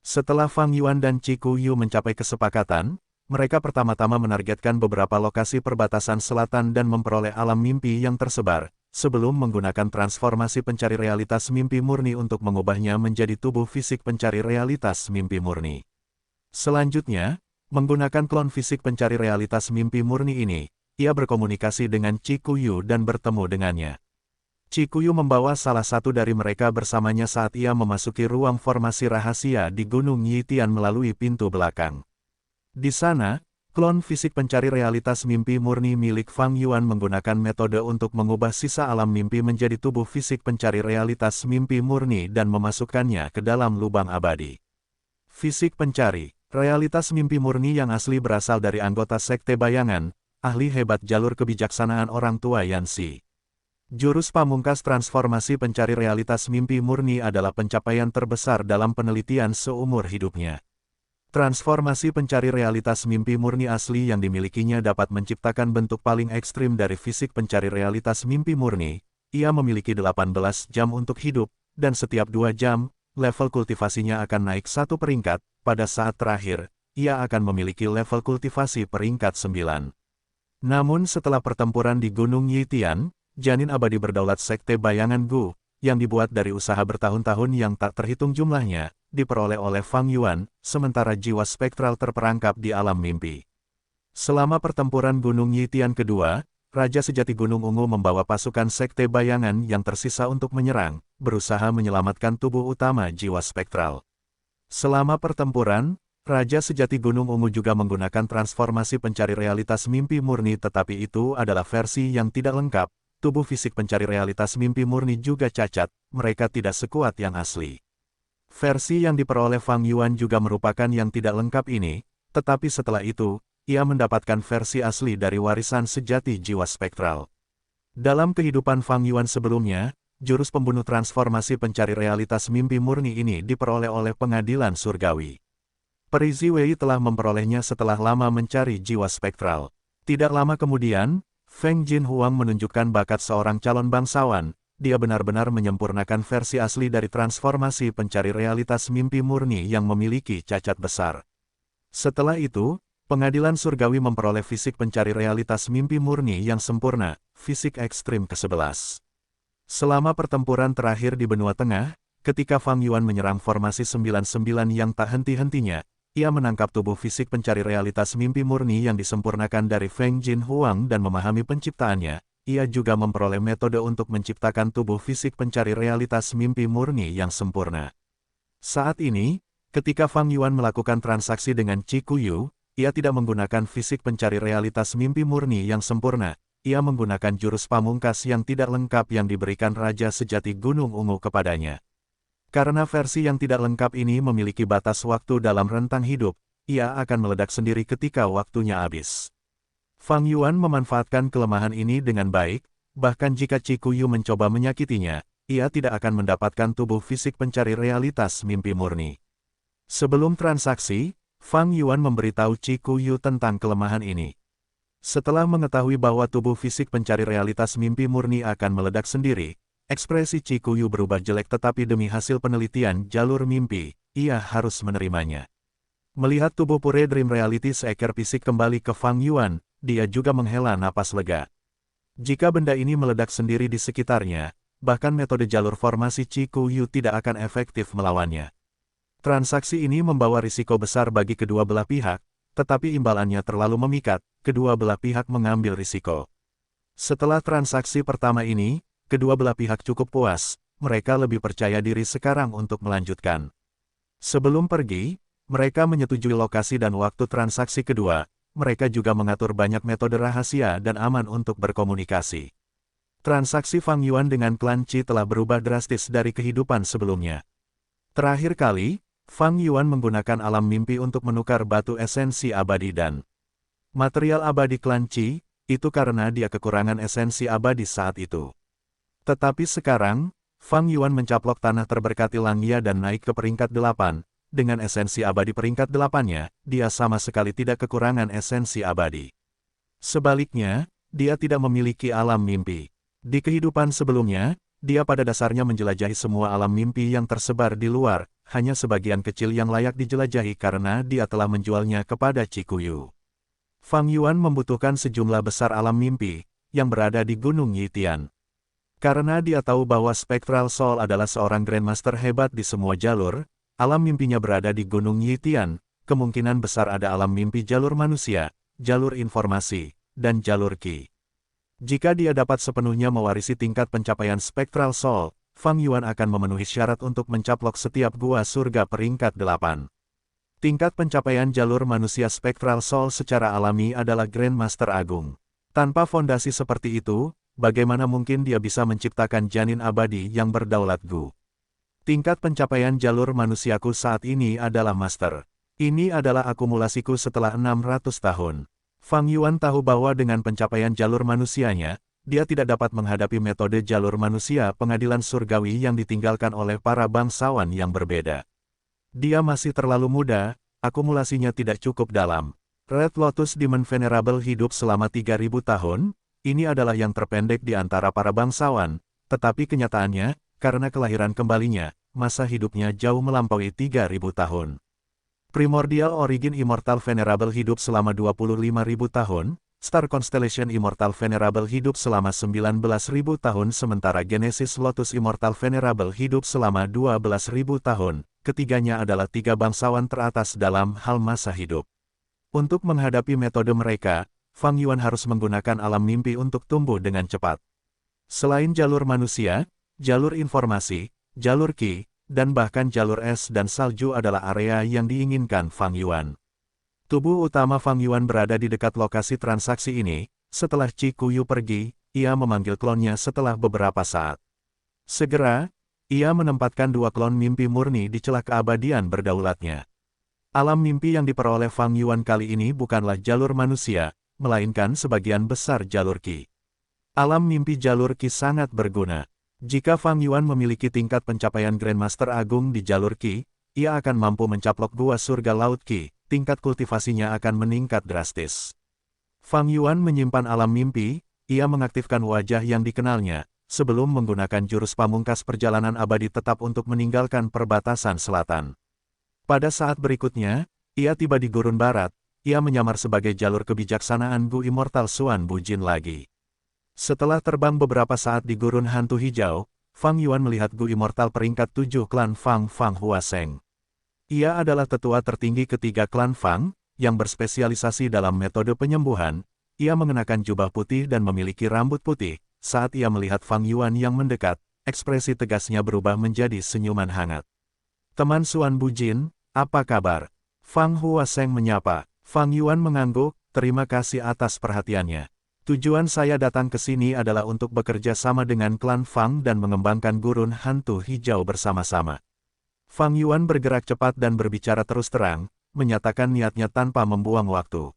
Setelah Fang Yuan dan Cikuyu mencapai kesepakatan, mereka pertama-tama menargetkan beberapa lokasi perbatasan selatan dan memperoleh alam mimpi yang tersebar, sebelum menggunakan transformasi pencari realitas mimpi murni untuk mengubahnya menjadi tubuh fisik pencari realitas mimpi murni. Selanjutnya, menggunakan klon fisik pencari realitas mimpi murni ini, ia berkomunikasi dengan Cikuyu dan bertemu dengannya. Cikuyu membawa salah satu dari mereka bersamanya saat ia memasuki ruang formasi rahasia di Gunung Yitian melalui pintu belakang. Di sana, klon fisik pencari realitas mimpi murni milik Fang Yuan menggunakan metode untuk mengubah sisa alam mimpi menjadi tubuh fisik pencari realitas mimpi murni dan memasukkannya ke dalam lubang abadi. Fisik pencari realitas mimpi murni yang asli berasal dari anggota Sekte Bayangan, ahli hebat jalur kebijaksanaan orang tua Yanxi. Jurus pamungkas transformasi pencari realitas mimpi murni adalah pencapaian terbesar dalam penelitian seumur hidupnya. Transformasi pencari realitas mimpi murni asli yang dimilikinya dapat menciptakan bentuk paling ekstrim dari fisik pencari realitas mimpi murni. Ia memiliki 18 jam untuk hidup, dan setiap 2 jam, level kultivasinya akan naik 1 peringkat. Pada saat terakhir, ia akan memiliki level kultivasi peringkat 9. Namun setelah pertempuran di Gunung Yitian, janin abadi berdaulat Sekte Bayangan Gu, yang dibuat dari usaha bertahun-tahun yang tak terhitung jumlahnya, diperoleh oleh Fang Yuan, sementara jiwa spektral terperangkap di alam mimpi. Selama pertempuran Gunung Yitian kedua, Raja Sejati Gunung Ungu membawa pasukan Sekte Bayangan yang tersisa untuk menyerang, berusaha menyelamatkan tubuh utama jiwa spektral. Selama pertempuran, Raja Sejati Gunung Ungu juga menggunakan transformasi pencari realitas mimpi murni, tetapi itu adalah versi yang tidak lengkap. Tubuh fisik pencari realitas mimpi murni juga cacat, mereka tidak sekuat yang asli. Versi yang diperoleh Fang Yuan juga merupakan yang tidak lengkap ini, tetapi setelah itu, ia mendapatkan versi asli dari warisan sejati jiwa spektral. Dalam kehidupan Fang Yuan sebelumnya, jurus pembunuh transformasi pencari realitas mimpi murni ini diperoleh oleh pengadilan surgawi. Peri Ziwei telah memperolehnya setelah lama mencari jiwa spektral. Tidak lama kemudian, Feng Jinhuang menunjukkan bakat seorang calon bangsawan, dia benar-benar menyempurnakan versi asli dari transformasi pencari realitas mimpi murni yang memiliki cacat besar. Setelah itu, pengadilan surgawi memperoleh fisik pencari realitas mimpi murni yang sempurna, fisik ekstrim ke-11. Selama pertempuran terakhir di benua tengah, ketika Fang Yuan menyerang formasi 99 yang tak henti-hentinya, ia menangkap tubuh fisik pencari realitas mimpi murni yang disempurnakan dari Feng Jinhuang dan memahami penciptaannya. Ia juga memperoleh metode untuk menciptakan tubuh fisik pencari realitas mimpi murni yang sempurna. Saat ini, ketika Fang Yuan melakukan transaksi dengan Cikuyu, ia tidak menggunakan fisik pencari realitas mimpi murni yang sempurna. Ia menggunakan jurus pamungkas yang tidak lengkap yang diberikan Raja Sejati Gunung Ungu kepadanya. Karena versi yang tidak lengkap ini memiliki batas waktu dalam rentang hidup, ia akan meledak sendiri ketika waktunya habis. Fang Yuan memanfaatkan kelemahan ini dengan baik, bahkan jika Cikuyu mencoba menyakitinya, ia tidak akan mendapatkan tubuh fisik pencari realitas mimpi murni. Sebelum transaksi, Fang Yuan memberitahu Qi Kuyu tentang kelemahan ini. Setelah mengetahui bahwa tubuh fisik pencari realitas mimpi murni akan meledak sendiri, ekspresi Qi Kuyu berubah jelek tetapi demi hasil penelitian jalur mimpi, ia harus menerimanya. Melihat tubuh pure Dream Reality seekor fisik kembali ke Fang Yuan, dia juga menghela napas lega. Jika benda ini meledak sendiri di sekitarnya, bahkan metode jalur formasi Qi Kuyu tidak akan efektif melawannya. Transaksi ini membawa risiko besar bagi kedua belah pihak, tetapi imbalannya terlalu memikat, kedua belah pihak mengambil risiko. Setelah transaksi pertama ini, kedua belah pihak cukup puas, mereka lebih percaya diri sekarang untuk melanjutkan. Sebelum pergi, mereka menyetujui lokasi dan waktu transaksi kedua, mereka juga mengatur banyak metode rahasia dan aman untuk berkomunikasi. Transaksi Fang Yuan dengan klan Qi telah berubah drastis dari kehidupan sebelumnya. Terakhir kali, Fang Yuan menggunakan alam mimpi untuk menukar batu esensi abadi dan material abadi klan Qi, itu karena dia kekurangan esensi abadi saat itu. Tetapi sekarang, Fang Yuan mencaplok tanah terberkati Langya dan naik ke peringkat 8. Dengan esensi abadi peringkat 8-nya, dia sama sekali tidak kekurangan esensi abadi. Sebaliknya, dia tidak memiliki alam mimpi. Di kehidupan sebelumnya, dia pada dasarnya menjelajahi semua alam mimpi yang tersebar di luar, hanya sebagian kecil yang layak dijelajahi karena dia telah menjualnya kepada Qi Kuyu. Fang Yuan membutuhkan sejumlah besar alam mimpi, yang berada di Gunung Yitian. Karena dia tahu bahwa Spectral Soul adalah seorang Grandmaster hebat di semua jalur, alam mimpinya berada di Gunung Yitian, kemungkinan besar ada alam mimpi jalur manusia, jalur informasi, dan jalur Qi. Jika dia dapat sepenuhnya mewarisi tingkat pencapaian Spectral Soul, Fang Yuan akan memenuhi syarat untuk mencaplok setiap gua surga peringkat 8. Tingkat pencapaian jalur manusia Spectral Soul secara alami adalah Grandmaster Agung. Tanpa fondasi seperti itu, bagaimana mungkin dia bisa menciptakan janin abadi yang berdaulat Gu? Tingkat pencapaian jalur manusiaku saat ini adalah Master. Ini adalah akumulasiku setelah 600 tahun. Fang Yuan tahu bahwa dengan pencapaian jalur manusianya, dia tidak dapat menghadapi metode jalur manusia pengadilan surgawi yang ditinggalkan oleh para bangsawan yang berbeda. Dia masih terlalu muda, akumulasinya tidak cukup dalam. Red Lotus Demon Venerable hidup selama 3000 tahun, ini adalah yang terpendek di antara para bangsawan, tetapi kenyataannya, karena kelahiran kembalinya, masa hidupnya jauh melampaui 3000 tahun. Primordial Origin Immortal Venerable hidup selama 25.000 tahun, Star Constellation Immortal Venerable hidup selama 19.000 tahun sementara Genesis Lotus Immortal Venerable hidup selama 12.000 tahun, ketiganya adalah tiga bangsawan teratas dalam hal masa hidup. Untuk menghadapi metode mereka, Fang Yuan harus menggunakan alam mimpi untuk tumbuh dengan cepat. Selain jalur manusia, jalur informasi, jalur Qi, dan bahkan jalur es dan salju adalah area yang diinginkan Fang Yuan. Tubuh utama Fang Yuan berada di dekat lokasi transaksi ini. Setelah Qi Kuyu pergi, ia memanggil klonnya setelah beberapa saat. Segera, ia menempatkan dua klon mimpi murni di celah keabadian berdaulatnya. Alam mimpi yang diperoleh Fang Yuan kali ini bukanlah jalur manusia, melainkan sebagian besar jalur Qi. Alam mimpi jalur Qi sangat berguna. Jika Fang Yuan memiliki tingkat pencapaian Grandmaster Agung di jalur Qi, ia akan mampu mencaplok gua surga laut Qi, tingkat kultivasinya akan meningkat drastis. Fang Yuan menyimpan alam mimpi, ia mengaktifkan wajah yang dikenalnya, sebelum menggunakan jurus pamungkas perjalanan abadi tetap untuk meninggalkan perbatasan selatan. Pada saat berikutnya, ia tiba di gurun barat, ia menyamar sebagai jalur kebijaksanaan Gu Immortal Suan Bujin lagi. Setelah terbang beberapa saat di gurun hantu hijau, Fang Yuan melihat Gu Immortal peringkat 7 klan Fang Huaseng. Ia adalah tetua tertinggi ketiga klan Fang, yang berspesialisasi dalam metode penyembuhan. Ia mengenakan jubah putih dan memiliki rambut putih. Saat ia melihat Fang Yuan yang mendekat, ekspresi tegasnya berubah menjadi senyuman hangat. Teman Suan Bujin, apa kabar? Fang Huaseng menyapa. Fang Yuan mengangguk, terima kasih atas perhatiannya. Tujuan saya datang ke sini adalah untuk bekerja sama dengan klan Fang dan mengembangkan gurun hantu hijau bersama-sama. Fang Yuan bergerak cepat dan berbicara terus terang, menyatakan niatnya tanpa membuang waktu.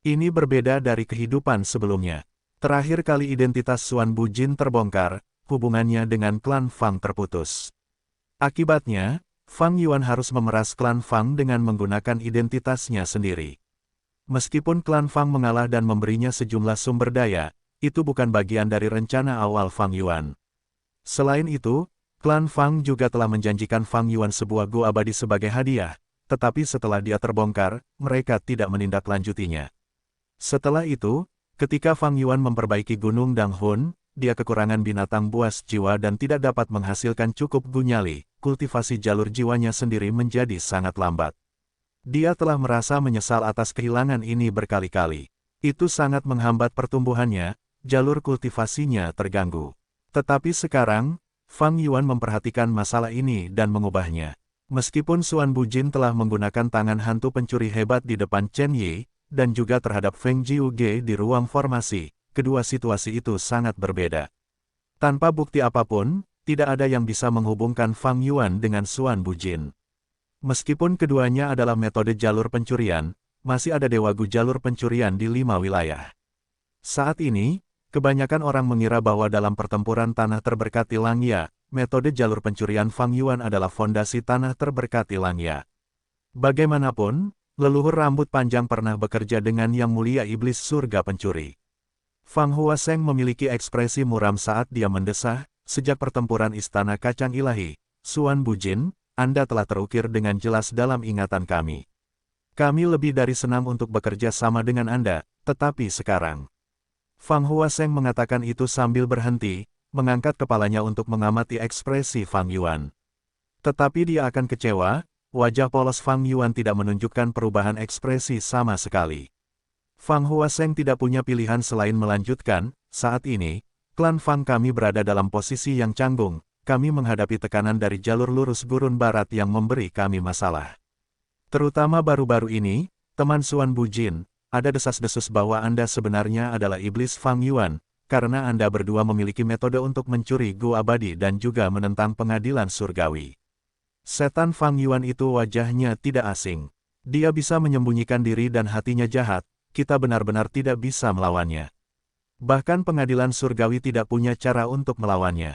Ini berbeda dari kehidupan sebelumnya. Terakhir kali identitas Suan Bujin terbongkar, hubungannya dengan klan Fang terputus. Akibatnya, Fang Yuan harus memeras klan Fang dengan menggunakan identitasnya sendiri. Meskipun klan Fang mengalah dan memberinya sejumlah sumber daya, itu bukan bagian dari rencana awal Fang Yuan. Selain itu, klan Fang juga telah menjanjikan Fang Yuan sebuah gua abadi sebagai hadiah, tetapi setelah dia terbongkar, mereka tidak menindaklanjutinya. Setelah itu, ketika Fang Yuan memperbaiki Gunung Danghun, dia kekurangan binatang buas jiwa dan tidak dapat menghasilkan cukup gu nyali, kultivasi jalur jiwanya sendiri menjadi sangat lambat. Dia telah merasa menyesal atas kehilangan ini berkali-kali. Itu sangat menghambat pertumbuhannya, jalur kultivasinya terganggu. Tetapi sekarang, Fang Yuan memperhatikan masalah ini dan mengubahnya. Meskipun Xuan Bujin telah menggunakan tangan hantu pencuri hebat di depan Chen Yi, dan juga terhadap Feng Jiuge di ruang formasi, kedua situasi itu sangat berbeda. Tanpa bukti apapun, tidak ada yang bisa menghubungkan Fang Yuan dengan Xuan Bujin. Meskipun keduanya adalah metode jalur pencurian, masih ada Dewa Gu jalur pencurian di 5 wilayah. Saat ini, kebanyakan orang mengira bahwa dalam pertempuran tanah terberkati Langya, metode jalur pencurian Fang Yuan adalah fondasi tanah terberkati Langya. Bagaimanapun, leluhur rambut panjang pernah bekerja dengan Yang Mulia Iblis Surga Pencuri. Fang Huaseng memiliki ekspresi muram saat dia mendesah, sejak pertempuran Istana Kacang Ilahi, Xuan Bujin, Anda telah terukir dengan jelas dalam ingatan kami. Kami lebih dari senang untuk bekerja sama dengan Anda, tetapi sekarang. Fang Huaseng mengatakan itu sambil berhenti, mengangkat kepalanya untuk mengamati ekspresi Fang Yuan. Tetapi dia akan kecewa, wajah polos Fang Yuan tidak menunjukkan perubahan ekspresi sama sekali. Fang Huaseng tidak punya pilihan selain melanjutkan, saat ini, klan Fang kami berada dalam posisi yang canggung, kami menghadapi tekanan dari jalur lurus gurun barat yang memberi kami masalah. Terutama baru-baru ini, teman Xuan Bujin, ada desas-desus bahwa Anda sebenarnya adalah iblis Fang Yuan, karena Anda berdua memiliki metode untuk mencuri gu abadi dan juga menentang pengadilan surgawi. Setan Fang Yuan itu wajahnya tidak asing. Dia bisa menyembunyikan diri dan hatinya jahat, kita benar-benar tidak bisa melawannya. Bahkan pengadilan surgawi tidak punya cara untuk melawannya.